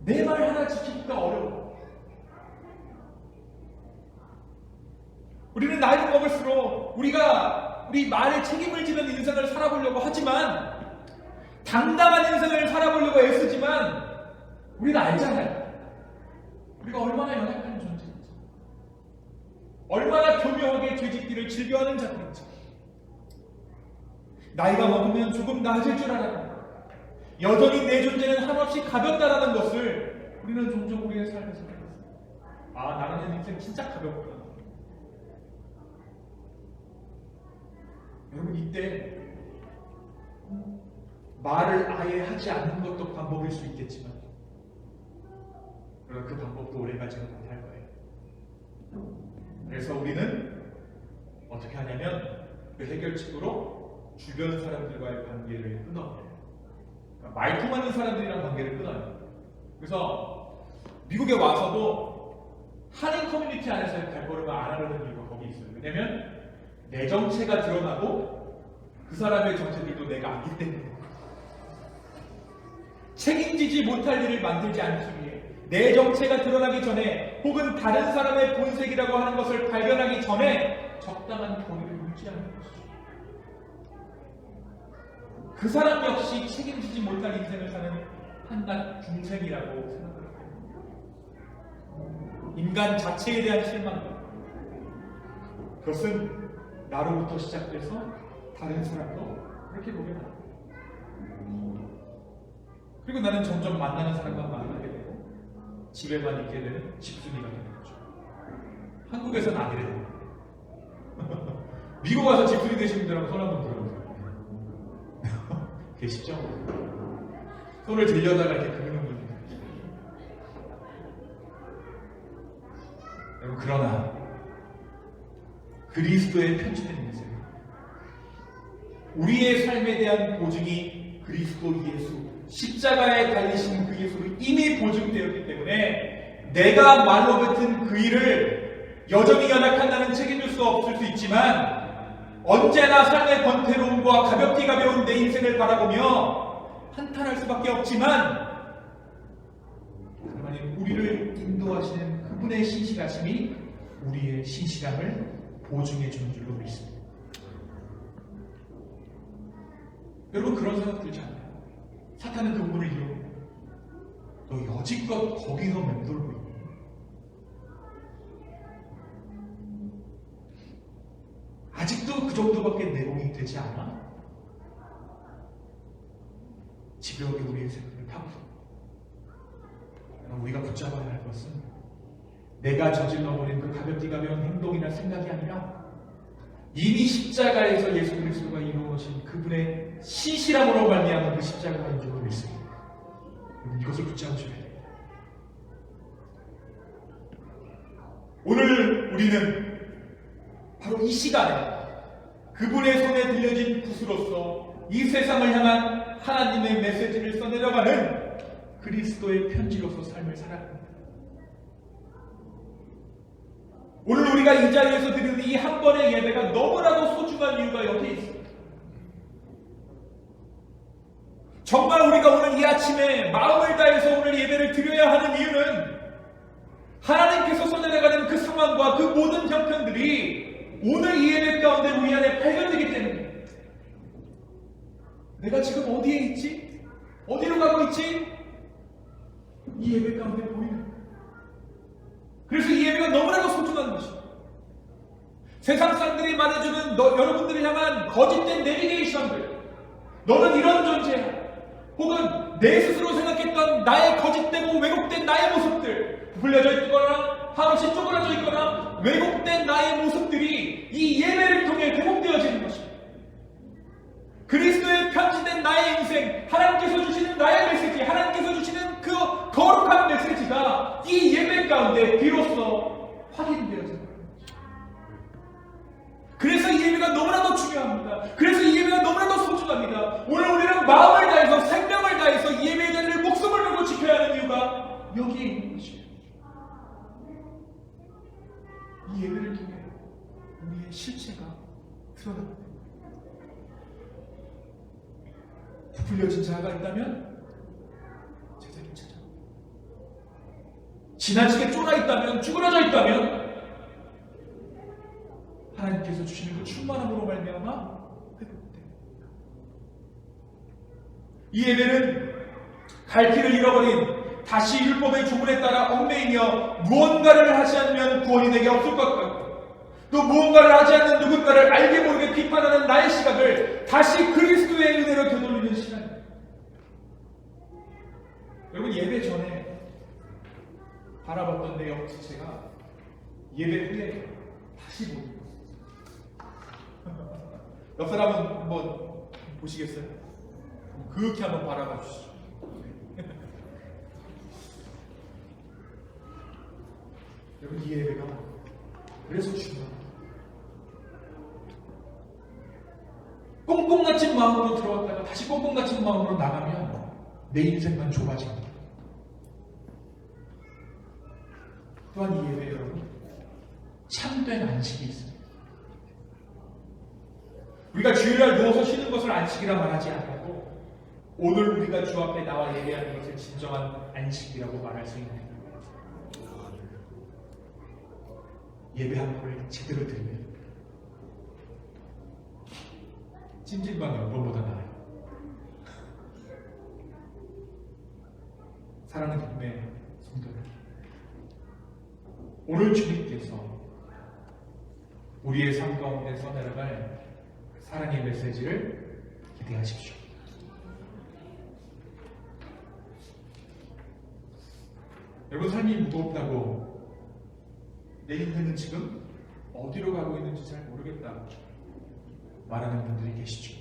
내 말 하나 지키기가 어려워. 우리는 나이를 먹을수록 우리 말에 책임을 지는 인생을 살아보려고 하지만, 당당한 인생을 살아보려고 애쓰지만, 우리는 알잖아요. 우리가 얼마나 연약한 존재인지, 얼마나 교묘하게 죄짓기를 즐겨하는 자들인지. 나이가 먹으면 조금 나아질 줄 알았는데 여전히 내 존재는 한없이 가볍다라는 것을 우리는 종종 우리의 삶에서 느꼈습니다. 아, 나라는 인생 진짜 가볍구나. 여러분, 이때 말을 아예 하지 않는 것도 방법일 수 있겠지만, 그러나 그 방법도 오래가지는 못할 거예요. 그래서 우리는 어떻게 하냐면 그 해결책으로 주변 사람들과의 관계를 끊어요. 그러니까 말통하는 사람들이랑 관계를 끊어요. 그래서 미국에 와서도 한인 커뮤니티 안에서의 발걸음을 안 하려는 이유가 거기 있어요. 왜냐면 내 정체가 드러나고 그 사람의 정체들도 내가 알기 때문에, 책임지지 못할 일을 만들지 않기 위해 내 정체가 드러나기 전에, 혹은 다른 사람의 본색이라고 하는 것을 발견하기 전에 적당한 거리를 유지하는 것이죠. 그 사람 역시 책임지지 못할 인생을 사는 한낱 중생이라고 생각을 합니다. 인간 자체에 대한 실망감, 그것은 나로부터 시작돼서 다른 사람도 그렇게 보게 됩니다. 그리고 나는 점점 만나는 사람과 만나게 되고 집에만 있게 되는 집순이가 되는 거죠. 한국에서는 안 이래요. 미국 와서 집순이 되신 분들하고 손 한번 들어보세요. 계시죠? 손을 들려다가 이렇게 긁는 분들. 여러분, 그러나 그리스도의 편지된 인생, 우리의 삶에 대한 보증이 그리스도 예수, 십자가에 달리신 그 예수로 이미 보증되었기 때문에 내가 말로 뱉은 그 일을 여전히 연약한 나는 책임질 수 없을 수 있지만, 언제나 삶의 권태로움과 가볍기 가벼운 내 인생을 바라보며 한탄할 수밖에 없지만, 하나님 우리를 인도하시는 그분의 신실하심이 우리의 신실함을 보증해 주는 줄로 믿습니다. 여러분, 그런 생각 들지 않나요? 사탄은 그 부분을 이용해. 너 여지껏 거기서 맴돌고 있니? 아직도 그 정도밖에 내공이 되지 않아? 집요하게 우리의 생각을 파고, 우리가 붙잡아야 할 것은 내가 저질러버린 그 가볍디 가벼운 행동이나 생각이 아니라 이미 십자가에서 예수 그리스도가 이루어진 그분의 신실함으로 말미암은 그 십자가인 줄 믿습니다. 이것을 붙잡으셔야 됩니다. 오늘 우리는 바로 이 시간에 그분의 손에 들려진 붓으로서 이 세상을 향한 하나님의 메시지를 써내려가는 그리스도의 편지로서 삶을 살아갑니다. 오늘 우리가 이 자리에서 드리는 이 한 번의 예배가 너무나도 소중한 이유가 여기에 있습니다. 정말 우리가 오늘 이 아침에 마음을 다해서 오늘 예배를 드려야 하는 이유는 하나님께서 써내려가는 그 상황과 그 모든 형편들이 오늘 이 예배 가운데 우리 안에 발견되기 때문에 내가 지금 어디에 있지? 어디로 가고 있지? 이 예배 가운데 보이는 거예요. 그래서 이 예배가 너무나도 소중한 것입니다. 세상 사람들이 말해주는 여러분들을 향한 거짓된 내비게이션들, 너는 이런 존재야, 혹은 내 스스로 생각했던 나의 거짓되고 왜곡된 나의 모습들, 불려져 있거나 한없이 쪼그라져 있거나 왜곡된 나의 모습들이 이 예배를 통해 회복되어지는 것입니다. 그리스도의 편지된 나의 인생, 하나님께서 주시는 나의 메시지, 하나님께서 주시는 그 거룩한 메시지가 이 예배 가운데 비로소 확인되어지는 거예요. 그래서 이 예배가 너무나도 중요합니다. 그래서 이 예배가 너무나도 소중합니다. 오늘 우리는 마음을 다해서 생명을 다해서 이 예배의 자리를 목숨을 걸고 지켜야 하는 이유가 여기에 있는 것이에요. 이 예배를 통해 우리의 실체가 드러납니다. 부풀려진 자가 있다면 제자를 찾아, 지나치게 쫄아 있다면, 쭈그러져 있다면 하나님께서 주시는 그 충만함으로 말미암아 회복됩니다. 이 예배는 갈 길을 잃어버린, 다시 율법의 주문에 따라 얽매이며 무언가를 하지 않으면 구원이 내게 없을 것 같고, 또 무언가를 하지 않는 누군가를 알게 모르게 비판하는 나의 시각을 다시 그리스도의 은혜로 되돌리는 시간입니다. 여러분, 예배 전에 바라봤던 내 옆지체가 예배 후에 다시 보는 거예요. 옆 사람은 한번 보시겠어요? 그렇게 한번 바라봐 주시죠. 여러분, 이 예배가 그래서 중요합니다. 꽁꽁 갇힌 마음으로 들어왔다가 다시 꽁꽁 갇힌 마음으로 나가면 내 인생만 좁아집니다. 또한 이 예배, 여러분, 참된 안식이 있습니다. 우리가 주일날 누워서 쉬는 것을 안식이라 말하지 않고 오늘 우리가 주 앞에 나와 예배하는 것을 진정한 안식이라고 말할 수 있는 거예요. 예배하는 걸 제대로 드리면 찜질방 연번보다 나아요. 사랑하는 교회 성도들, 오늘 주님께서 우리의 삶 가운데 써내려갈 사랑의 메시지를 기대하십시오. 여러분, 삶이 무겁다고 내 인생은 지금 어디로 가고 있는지 잘 모르겠다 말하는 분들이 계시죠.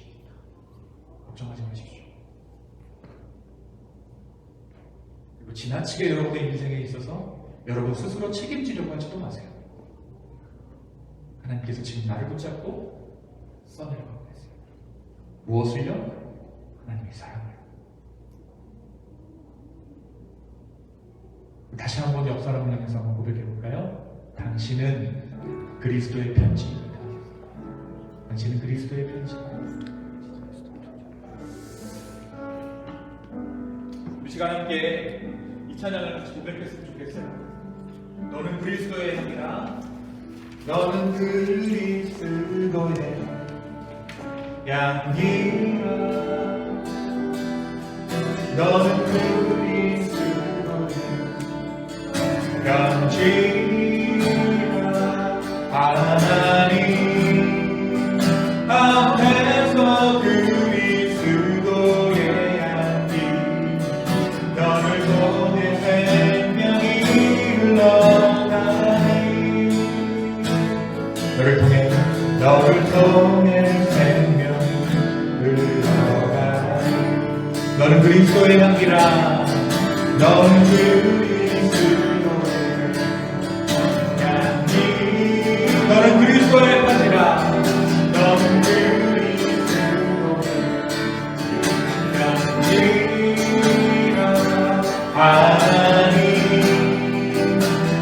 걱정하지 마십시오. 그리고 지나치게 여러분의 인생에 있어서 여러분 스스로 책임지려고 하지도 마세요. 하나님께서 지금 나를 붙잡고 써내려가고 계세요. 무엇을요? 하나님의 사랑을. 다시 한번 옆 사람을 향해서 한번 고백해 볼까요? 당신은 그리스도의 편지입니다. 당신은 그리스도의 편지입니다. 우리 시간 함께 이 찬양을 같이 고백했으면 좋겠어요. 너는 그리스도의 향이라, 너는 그리스도의 향기라, 너는 그리스도의 편지라, 하나님 앞에서 그리스도의 향기, 너를 보내 생명이 흘러가 통해 생명을 흘러가니 너는 그리스도의 향기라 너는 그리스도의 향기 너는 그리스도의 향기라 너는 그리스도의 향기라 하나님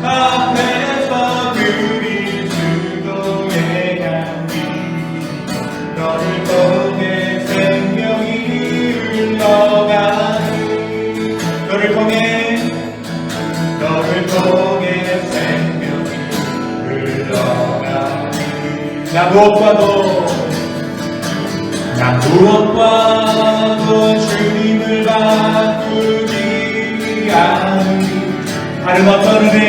앞에서 그리스도의 향기 너를 통해 생명이 흘러가니 너를 통해 생명이 흘러가니 나 무엇과도 주님을 바꾸지 않으니 다른 어떤 은혜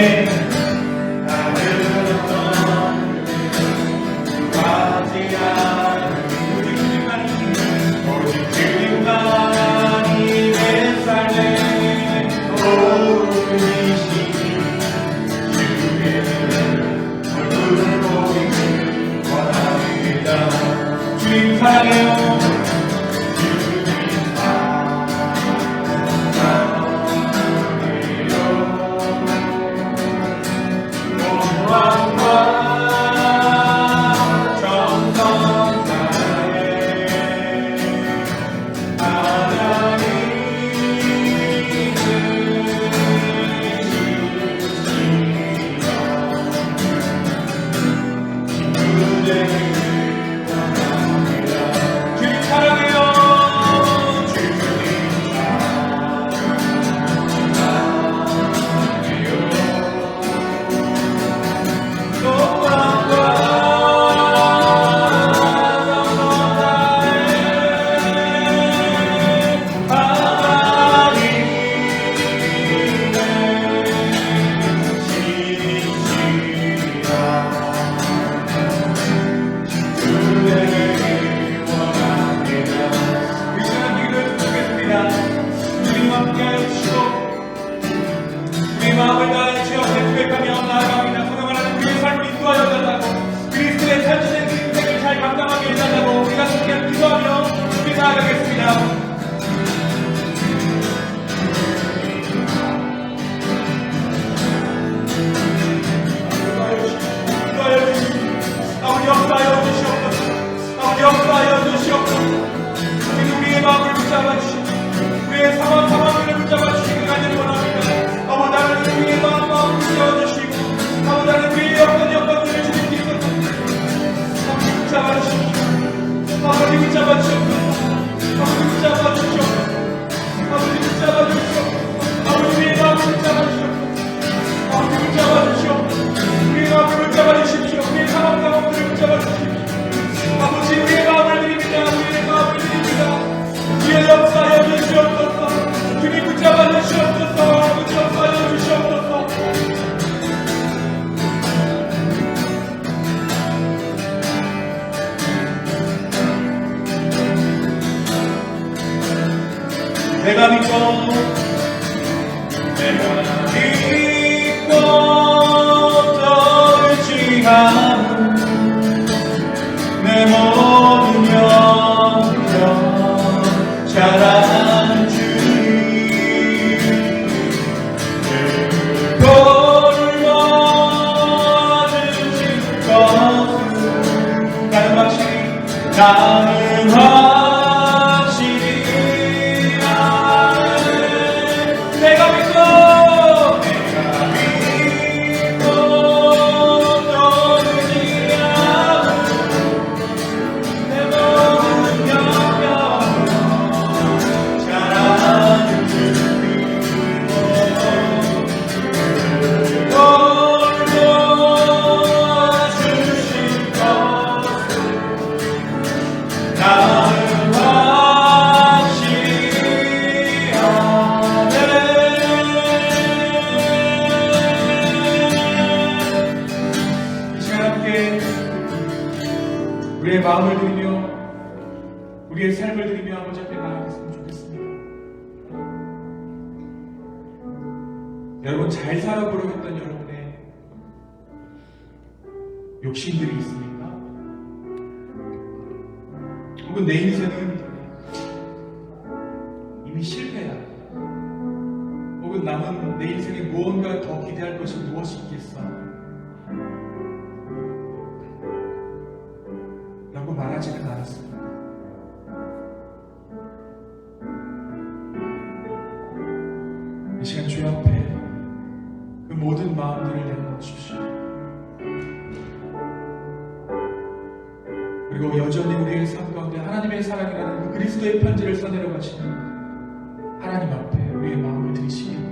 받지 않으니 오직 주님만이 내 삶의 오르시니 주의 얼굴을 보이길 원합니다. 주님 사랑해요. 마음을 다해 주여 고백하며 나아갑니다. 그동안 우리의 삶을 인도하여 달라고 그리스도의 탄생된 그 인생을 잘 감당하게 해달라고 우리가 함께 기도하며 우리 나아가겠습니다. 아버지 역사하여 주시옵소서. 아버지 역사하여 주시옵소서. 우리의 마음을 붙잡아 주시옵소서. 우리의 상황을 붙잡아 주시기 간절히 원합니다. 아버지 나를 우리의 마음을 붙잡아 주시고 아버지 나를 우리의 여건들을 주님께서 아버지 붙잡아 주시옵소서. 아버지 붙잡아 주시옵소서. 아버지 붙잡아 주시옵소서. 아버지 붙잡아 주시옵소서. 아버지 우리의 마음을 붙잡아 주시옵소서. 아버지 붙잡아 주시옵소서. 우리의 마음을 붙잡아 주십시오. 우리의 상황들을 붙잡아 주십시오. 아버지 우리의 마음을 드립니다. 우리의 마음을 드립니다. 주의 역사하여 주시옵소서. 주님 붙잡아 주시옵소서. 아버지 역사하여 주시옵소서. 내가 믿고 떨지 않은 내 모든 영역 잘하는 주님 그거를 와주신 것은 나는 확실히 내가 믿고 떨지 않은 내 모든 영역 잘하는 주님 주신 것은 나는 확실히 아네. 이 시간 함께 우리의 마음을 드리며 우리의 삶을 드리며 아버지 앞에 나아갔으면 좋겠습니다. 여러분 잘 살아보려고 했던 여러분의 욕심들이 있습니까? 혹은 내 인생은 이미 실패야. 혹은 남은 내 인생에 무언가 더 기대할 것이 무엇이 있겠어? 라고 말하지는 않았습니다. 이 시간 주님 앞에 그 모든 마음들을 내려놓으십시오. 그리고 여전히 우리의 삶 가운데 하나님의 사랑이라는 그 그리스도의 편지를 써내려 가시는 하나님 앞에 우리의 마음을 드리시기 바랍니다.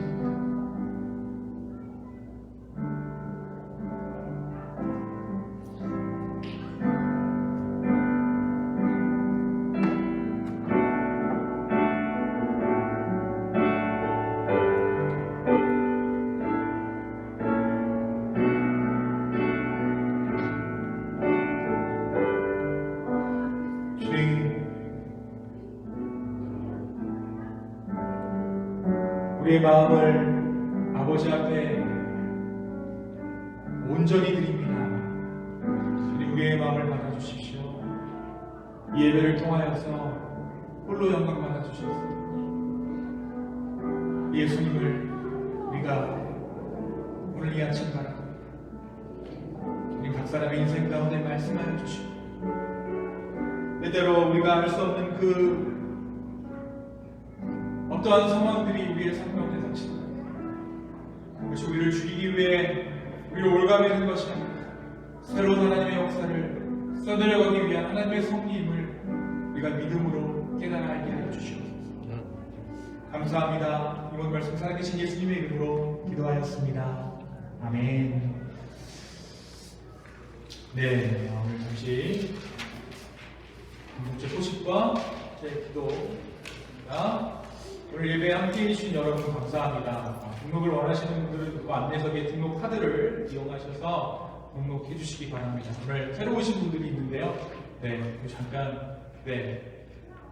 우리의 마음을 아버지 앞에 온전히 드립니다. 주님, 우리의 마음을 받아주십시오. 이 예배를 통하여서 홀로 영광 받아주셔서 예수님을 우리가 오늘 이 아침 바라고 우리 각 사람의 인생 가운데 말씀하여 주시고 때때로 우리가 알 수 없는 그 어떠한 상황들이 우리의 삶 가운데 닥칩니다. 그것이 우리를 죽이기 위해 우리를 올가매는 것이 아니라 새로운 하나님의 역사를 써내려가기 위한 하나님의 섭리임을 우리가 믿음으로 깨달아 알게 하여 주시옵소서. 감사합니다. 이번 말씀 살아계신 예수님의 이름으로 기도하였습니다. 아멘. 네, 오늘 잠시 공동체 소식과 제 기도입니다. 오늘 예배에 함께해 주신 여러분 감사합니다. 등록을 원하시는 분들은 그 안내석에 등록 카드를 이용하셔서 등록해 주시기 바랍니다. 오늘 새로 오신 분들이 있는데요. 네, 잠깐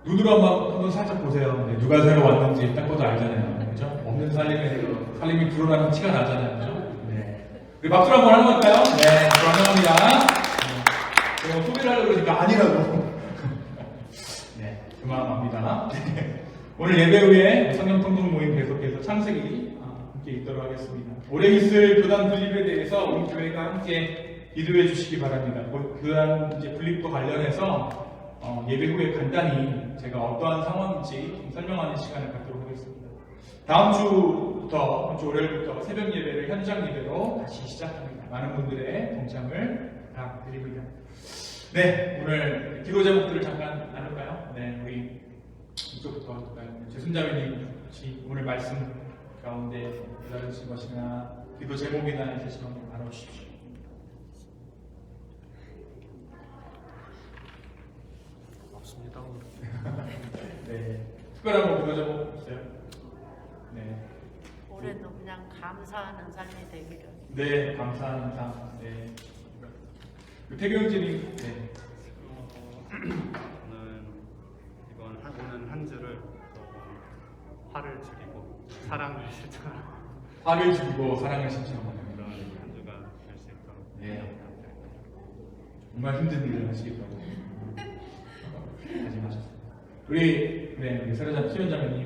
눈으로 한번 살짝 보세요. 네, 누가 새로 왔는지 딱 봐도 알잖아요. 그렇죠? 없는 살림이 불어나는 티가 나잖아요. 그렇죠? 네. 우리 박수를 한번 하는 걸까요? 네, 환영합니다. 제가 소개를 하려고 그러니까 아니라고. 네, 그만합니다. 오늘 예배 후에 성경 통독 모임 계속해서 창세기 함께 있도록 하겠습니다. 올해 있을 교단 분립에 대해서 우리 교회가 함께 기도해 주시기 바랍니다. 교단 분립과 관련해서 예배 후에 간단히 제가 어떠한 상황인지 좀 설명하는 시간을 갖도록 하겠습니다. 다음 주 월요일부터 새벽 예배를 현장 예배로 다시 시작합니다. 많은 분들의 동참을 부탁드립니다. 네, 오늘 기도 제목들을 잠깐 나눌까요? 네, 우리 이쪽부터 할까요? 재순자매님 혹시 오늘 말씀 가운데 기다려주신 것이나 기도 제목이나 있으시면 나눠주십시오. 없습니다. 네, 특별한 거 기도 제목 있어요? 네. 올해도 그냥 감사하는 삶이 되기를. 네, 감사하는 삶. 네. 태경진님, 네. 오는 한 주를 화를 줄이고 사랑을 실천하는 화를 줄이고 사랑을 실천하는 그런 한 주가 될 수 있도록 네. 정말 힘든 일을 하시겠다고 다짐하셨습니다. 우리 수련자매님.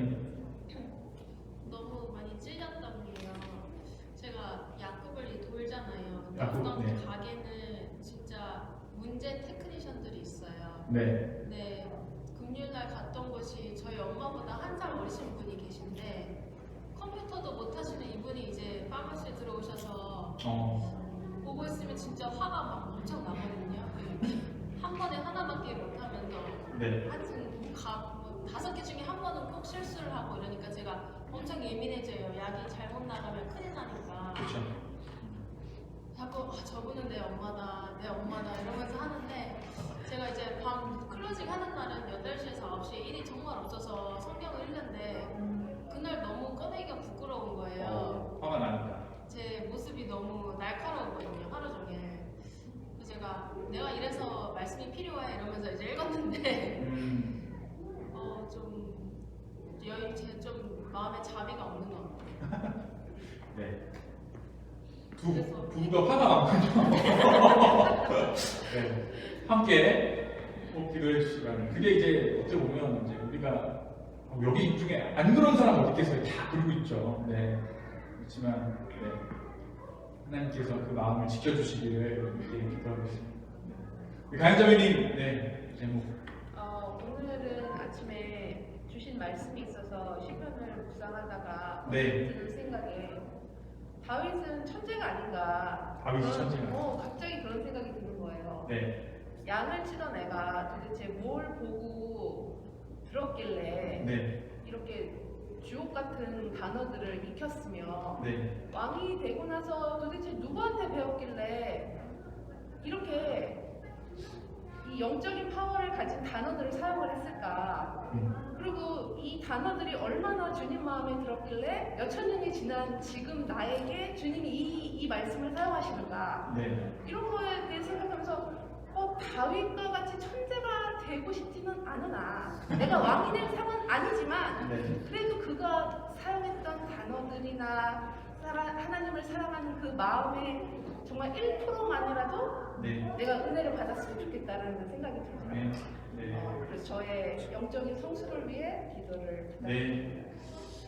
너무 많이 찔렸던 게요. 제가 약국을 돌잖아요. 근데 약국, 어떤 네. 가게는 진짜 문제 테크니션들이 있어요. 네. 근데 금요일날 갔던 곳이 저희 엄마보다 한 살 어리신 분이 계신데 컴퓨터도 못 하시는 이분이 이제 파마시에 들어오셔서 보고 있으면 진짜 화가 막 엄청 나거든요. 한 번에 하나밖에 못 하면서 네. 뭐 5개 중에 한 번은 꼭 실수를 하고 이러니까 제가 엄청 예민해져요. 약이 잘못 나가면 큰일 나니까. 그렇죠. 자꾸 저분은 내 엄마다 이러면서 하는데 제가 이제 밤 클로징 하는 날은 8시에서 9시에 일이 정말 없어서 성경을 읽는데 그날 너무 꺼내기가 부끄러운 거예요. 화가 나니까. 제 모습이 너무 날카로웠거든요. 하루 종일. 그래서 제가 내가 이래서 말씀이 필요해 이러면서 이제 읽었는데 좀 마음에 자비가 없는 것 같아요. 네. 부부가 화가 많군요. 네. 함께 꼭 기도해 주시라는. 그게 이제 어떻게 보면 이제 우리가 여기 중에 안 그런 사람 어디 있겠어요? 다 그러고 있죠. 네. 그렇지만 네. 하나님께서 그 마음을 지켜주시기를 이렇게 기도하고 있습니다. 네. 가연자매님, 네 제목. 오늘은 아침에 주신 말씀이 있어서 시편을 묵상하다가 네. 드는 생각에 다윗은 천재가 아닌가. 다윗이 천재가. 갑자기 그런 생각이 드는 거예요. 네. 양을 치던 애가 도대체 뭘 보고 들었길래 네. 이렇게 주옥 같은 단어들을 익혔으며 네. 왕이 되고 나서 도대체 누구한테 배웠길래 이렇게 이 영적인 파워를 가진 단어들을 사용을 했을까? 그리고 이 단어들이 얼마나 주님 마음에 들었길래 몇천 년이 지난 지금 나에게 주님이 이 말씀을 사용하시는가? 네. 이런 거에 대해 생각하면서 다윗과 같이 천재가 되고 싶지는 않으나 내가 왕이 될 상은 아니지만 네. 그래도 그가 사용했던 단어들이나 하나님을 사랑하는 그 마음의 정말 1%만이라도 네. 내가 은혜를 받았으면 좋겠다는 생각이 들어요. 네. 네. 그래서 저의 영적인 성숙을 위해 기도를 네.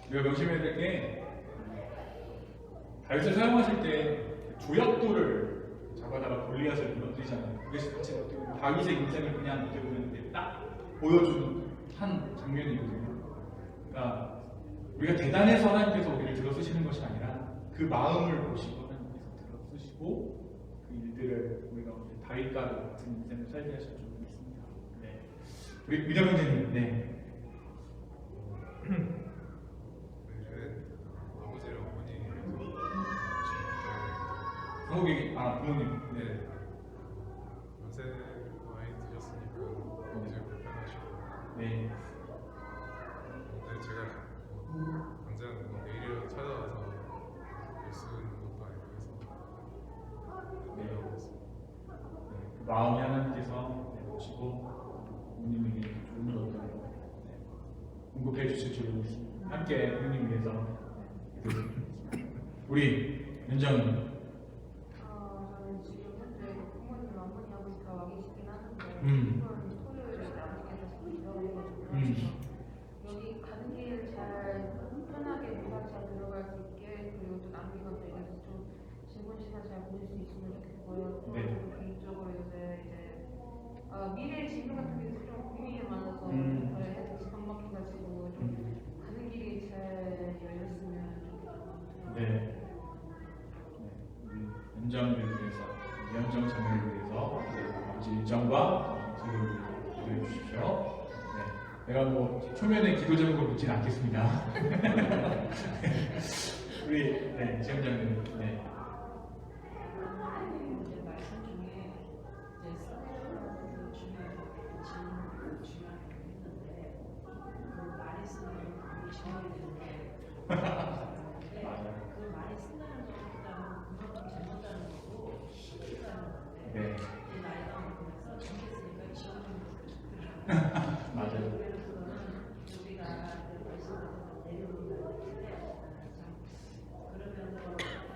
우리가 명심해야 될 게 다윗을 사용하실 때 조약돌을 잡아다가 골리앗을 무너뜨리잖아요. 그게 사실 어떻게 보면 다윗의 인생을 그냥 어떻게 보면 딱 보여주는 한 장면이거든요. 그러니까 우리가 대단해서 하나님께서 우리를 들어쓰시는 것이 아니라 그 마음을 보시고 하나님께서 들어쓰시고 그 일들을 우리가 다윗과 같은 인생을 살게 하실 줄 믿습니다. 네. 우리 민정 형제님, 네. 아버지랑 어머니 한국이 부모님. 네 연세 많이 드셨으니까 이제 불편하시고 네. 근데 제가 당장 내일이라도 찾아와서 볼 수 있는 것도 아니고 해서 연락을 했습니다. 그 마음이 하나님께서 보시고 부모님에게 좋은 것들 공급해 주실 줄 믿습니다. 함께 부모님 위해서 기도드리겠습니다. 우리 윤정님. 저는 지금 현재 부모님, 어머니하고 다 와 계시긴 하는데 이번 토요일에 아버지께서 손이 들어가셔가지고 여기 가는 길 잘 편하게 무사히 잘 들어갈 수 있게 그리고 또 남은 것들 이래서 좀 즐거운 시간 잘 보낼 수 있으면 좋겠고요. 또 네. 개인적으로 요새 이제 미래 진로 같은 게 좀 고민이 많아서 해서 방 막혀가지고 좀 가는 길이 잘 열렸으면 좋겠어요. 네. 우리 윤정을 위해서, 윤정 자매를 위해서 아버지 윤정과 기도를 기도해 주십시오. 네. 내가 초면에 기도 제목을 묻진 않겠습니다. 우리 지원장님. 네. 이제 말씀 중에 이제 썰을 중요한 질문을 중요하게 했는데 그 말이 쓰는 걸 정해야 되는데 그 말이 쓴다는 것보다는 그만큼 잘못하는 거고 실수하는 건데 네. 이 나이가 먹으면서 정했으니까 지원하는 맞아요. 그래서 우리가 말씀에서 내려오는 건데 그러면서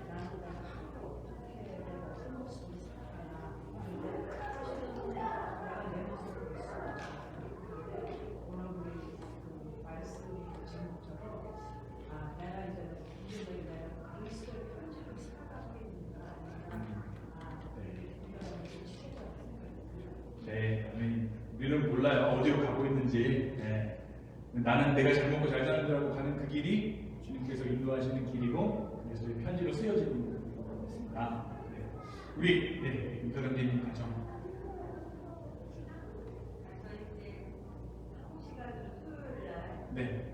나는 하루 어떻게 내가 큰 모습을 살아가나 근데 사실은 내가 내 모습을 볼 수가 없어. 오늘 우리 그 말씀이 제목처럼 내가 이제 이제는 내가 그리스도의 편지를 살아가고 있는가 네, 우리는 몰라요. 어디로 가고 있는지. 네. 나는 내가 잘 먹고 잘 사는 데라고 가는 그 길이 주님께서 인도하시는 길이고 그래서 편지로 쓰여지고 있는 것 같습니다. 네. 우리 윤서령님 가정. 네.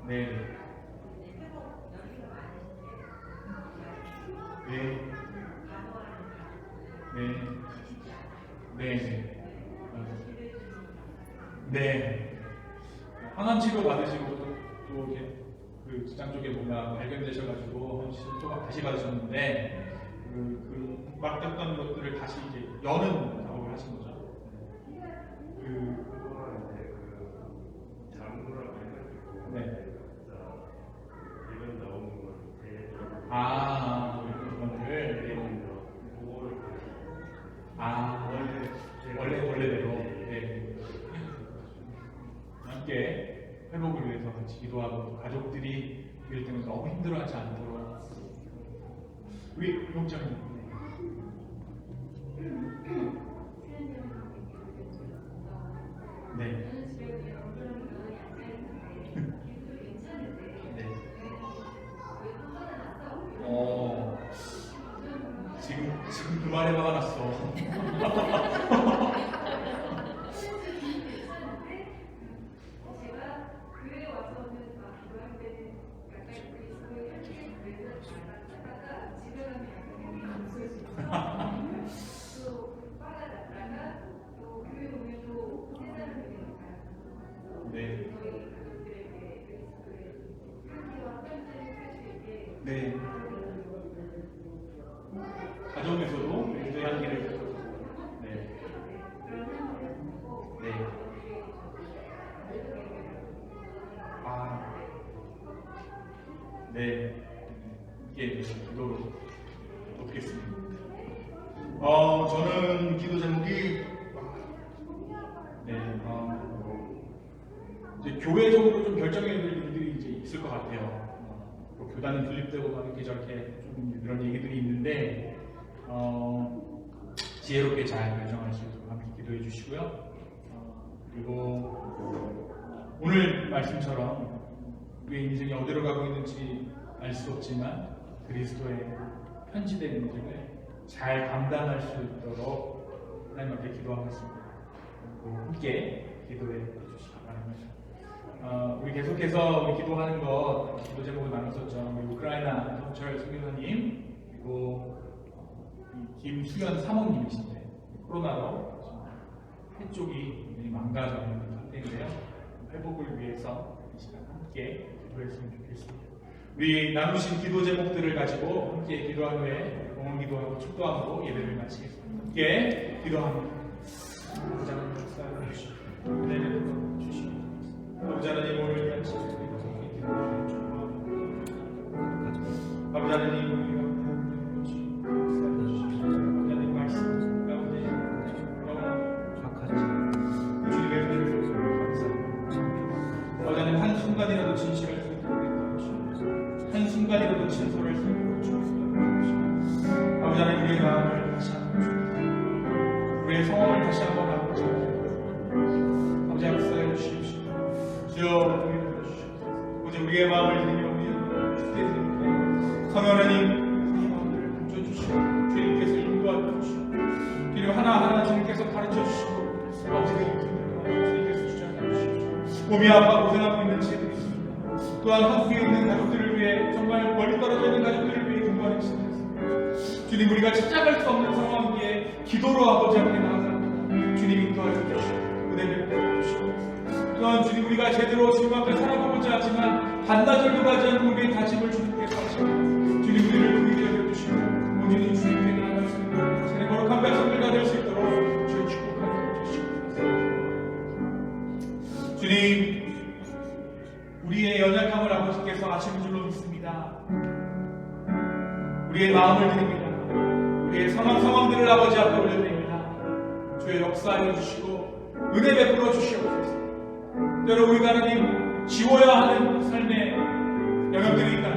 네. 네. 네. 항암 치료 받으시고 또 이렇게 그 직장 쪽에 뭔가 발견되셔가지고 조각 다시 받으셨는데 그 막혔던 것들을 다시 이제 여는 작업을 하신 거죠. 그동안 이제 그 장구라고 해가지고 네. 이런 나오는 걸 이렇게 그런 것들을 함께 회복을 위해서 같이 기도하고 가족들이 이럴 때는 너무 힘들어하지 않도록 우리 용장님 네. 네. 지금 그 말에 화가 났어. 네. 네. 가정에서도 그리스도의 향기를 네. 네. 아. 네. 이게 기도로 돕겠습니다. 저는 기도 제목이 네. 이제 교회적으로 좀 결정해야 될 일들이 이제 있을 것 같아요. 교단은 분립되고 막 이렇게 저렇게 좀 그런 얘기들이 있는데 지혜롭게 잘 결정할 수 있도록 함께 기도해 주시고요. 그리고 오늘 말씀처럼 우리의 인생이 어디로 가고 있는지 알 수 없지만 그리스도의 편지된 인생을 잘 감당할 수 있도록 하나님 앞에 기도하겠습니다. 그리고 함께 기도해 주시기 바랍니다. 우리 계속해서 우리 기도하는 것 기도 제목을 나눴었죠. 우리 우크라이나 성철 선교사님 그리고 김수현 사모님이신데 코로나로 폐 쪽이 굉장히 망가져 있는 상태인데요. 회복을 위해서 이 시간 함께 기도했으면 좋겠습니다. 우리 나누신 기도 제목들을 가지고 함께 기도한 후에 공헌 기도하고 축도하고 예배를 마치겠습니다. 함께 기도합니다. 아버지 하나님 역사를 주시고 은혜를 주시고 아버지 하나님 오늘 같이 기도하는 아버지 하나님 우리가 역사를 주시고 아버지 하나님 말씀 가운데 주님의 은혜를 감사합니다. 아버지 하나님 한순간이라도 진실을 한순간이라도 진솔을 살리고 주옵소서. 아버지 하나님 우리의 마음을 다시 한번 주옵소서. 우리의 성원을 다시 한번 아버지 아버지 역사해 주십시오. 주여 우리를 주시옵소서. 오직 우리의 마음을 드리며 우리의 주께 드립니다. 성령 하나님 우리의 마음들을 감춰주시고 주님께서 인도하여 주시고 주님 하나하나 주님께서 가르쳐 주시고 아버지가 인생을 주님께서 주장해 주십시오. 몸이 아파 고생하고 있는 지혜들이 있습니다. 또한 한국에 있는 가족들을 위해 정말 멀리 떨어져 있는 가족들을 위해 기도하는 시간이었습니다. 주님 우리가 찾아갈 수 없는 상황에 기도로 아버지 앞에 나아갑니다. 주님 인도하여 주시고 은혜를 베풀어주시고 또한 주님 우리가 제대로 주님 앞에 살아가고자 하지만 반나절도 가지 않고 우리의 다짐을 주님께서 하시고 주님 우리를 부르게 해주시고 온전히 주님께 나아갈 수 있도록 세례 거룩한 백성들과 될 수 있도록 주의 축복하여 주시옵소서. 주님 우리의 연약함을 아버지께서 아시는 줄로 믿습니다. 우리의 마음을 드립니다. 우리의 상황들을 아버지 앞에 올려드립니다. 주의 역사하여 주시고 은혜 베풀어 주시옵소서. 때로 우리가 하나님 지워야 하는 삶의 영역들이 있다.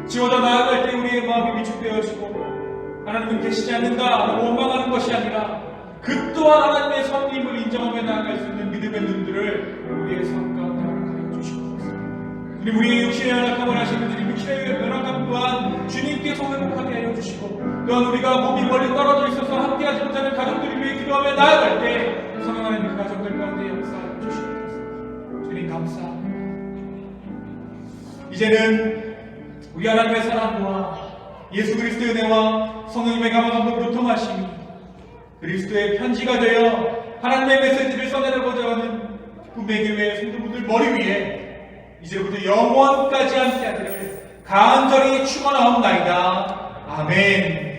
지워져 나아갈 때 우리의 마음이 위축되어지고 하나님은 계시지 않는다라고 원망하는 것이 아니라 그 또한 하나님의 성님을 인정하며 나아갈 수 있는 믿음의 눈들을 우리의 삶 가운데 허락하여 주시옵소서. 우리 우리의 육신의 연약함을 하시는 주님 육신의 연약함 또한 주님께서 회복하게 하여 주시고 또한 우리가 몸이 멀리 떨어져 있어서 함께하지 못하는 가족들을 위해 기도하며 나아갈 때 성령 하나님 그 가족들 가운데 역사하여 주시옵소서. 주님 감사합니다. 이제는 우리 하나님의 사랑과 예수 그리스도의 은혜와 성령님의 감화감독으로 교통하심이 그리스도의 편지가 되어 하나님의 메시지를 써내려고자 하는 꿈의 교회 성도분들 머리 위에 이제부터 영원까지 함께하기를 간절히 축원하옵나이다. 아멘.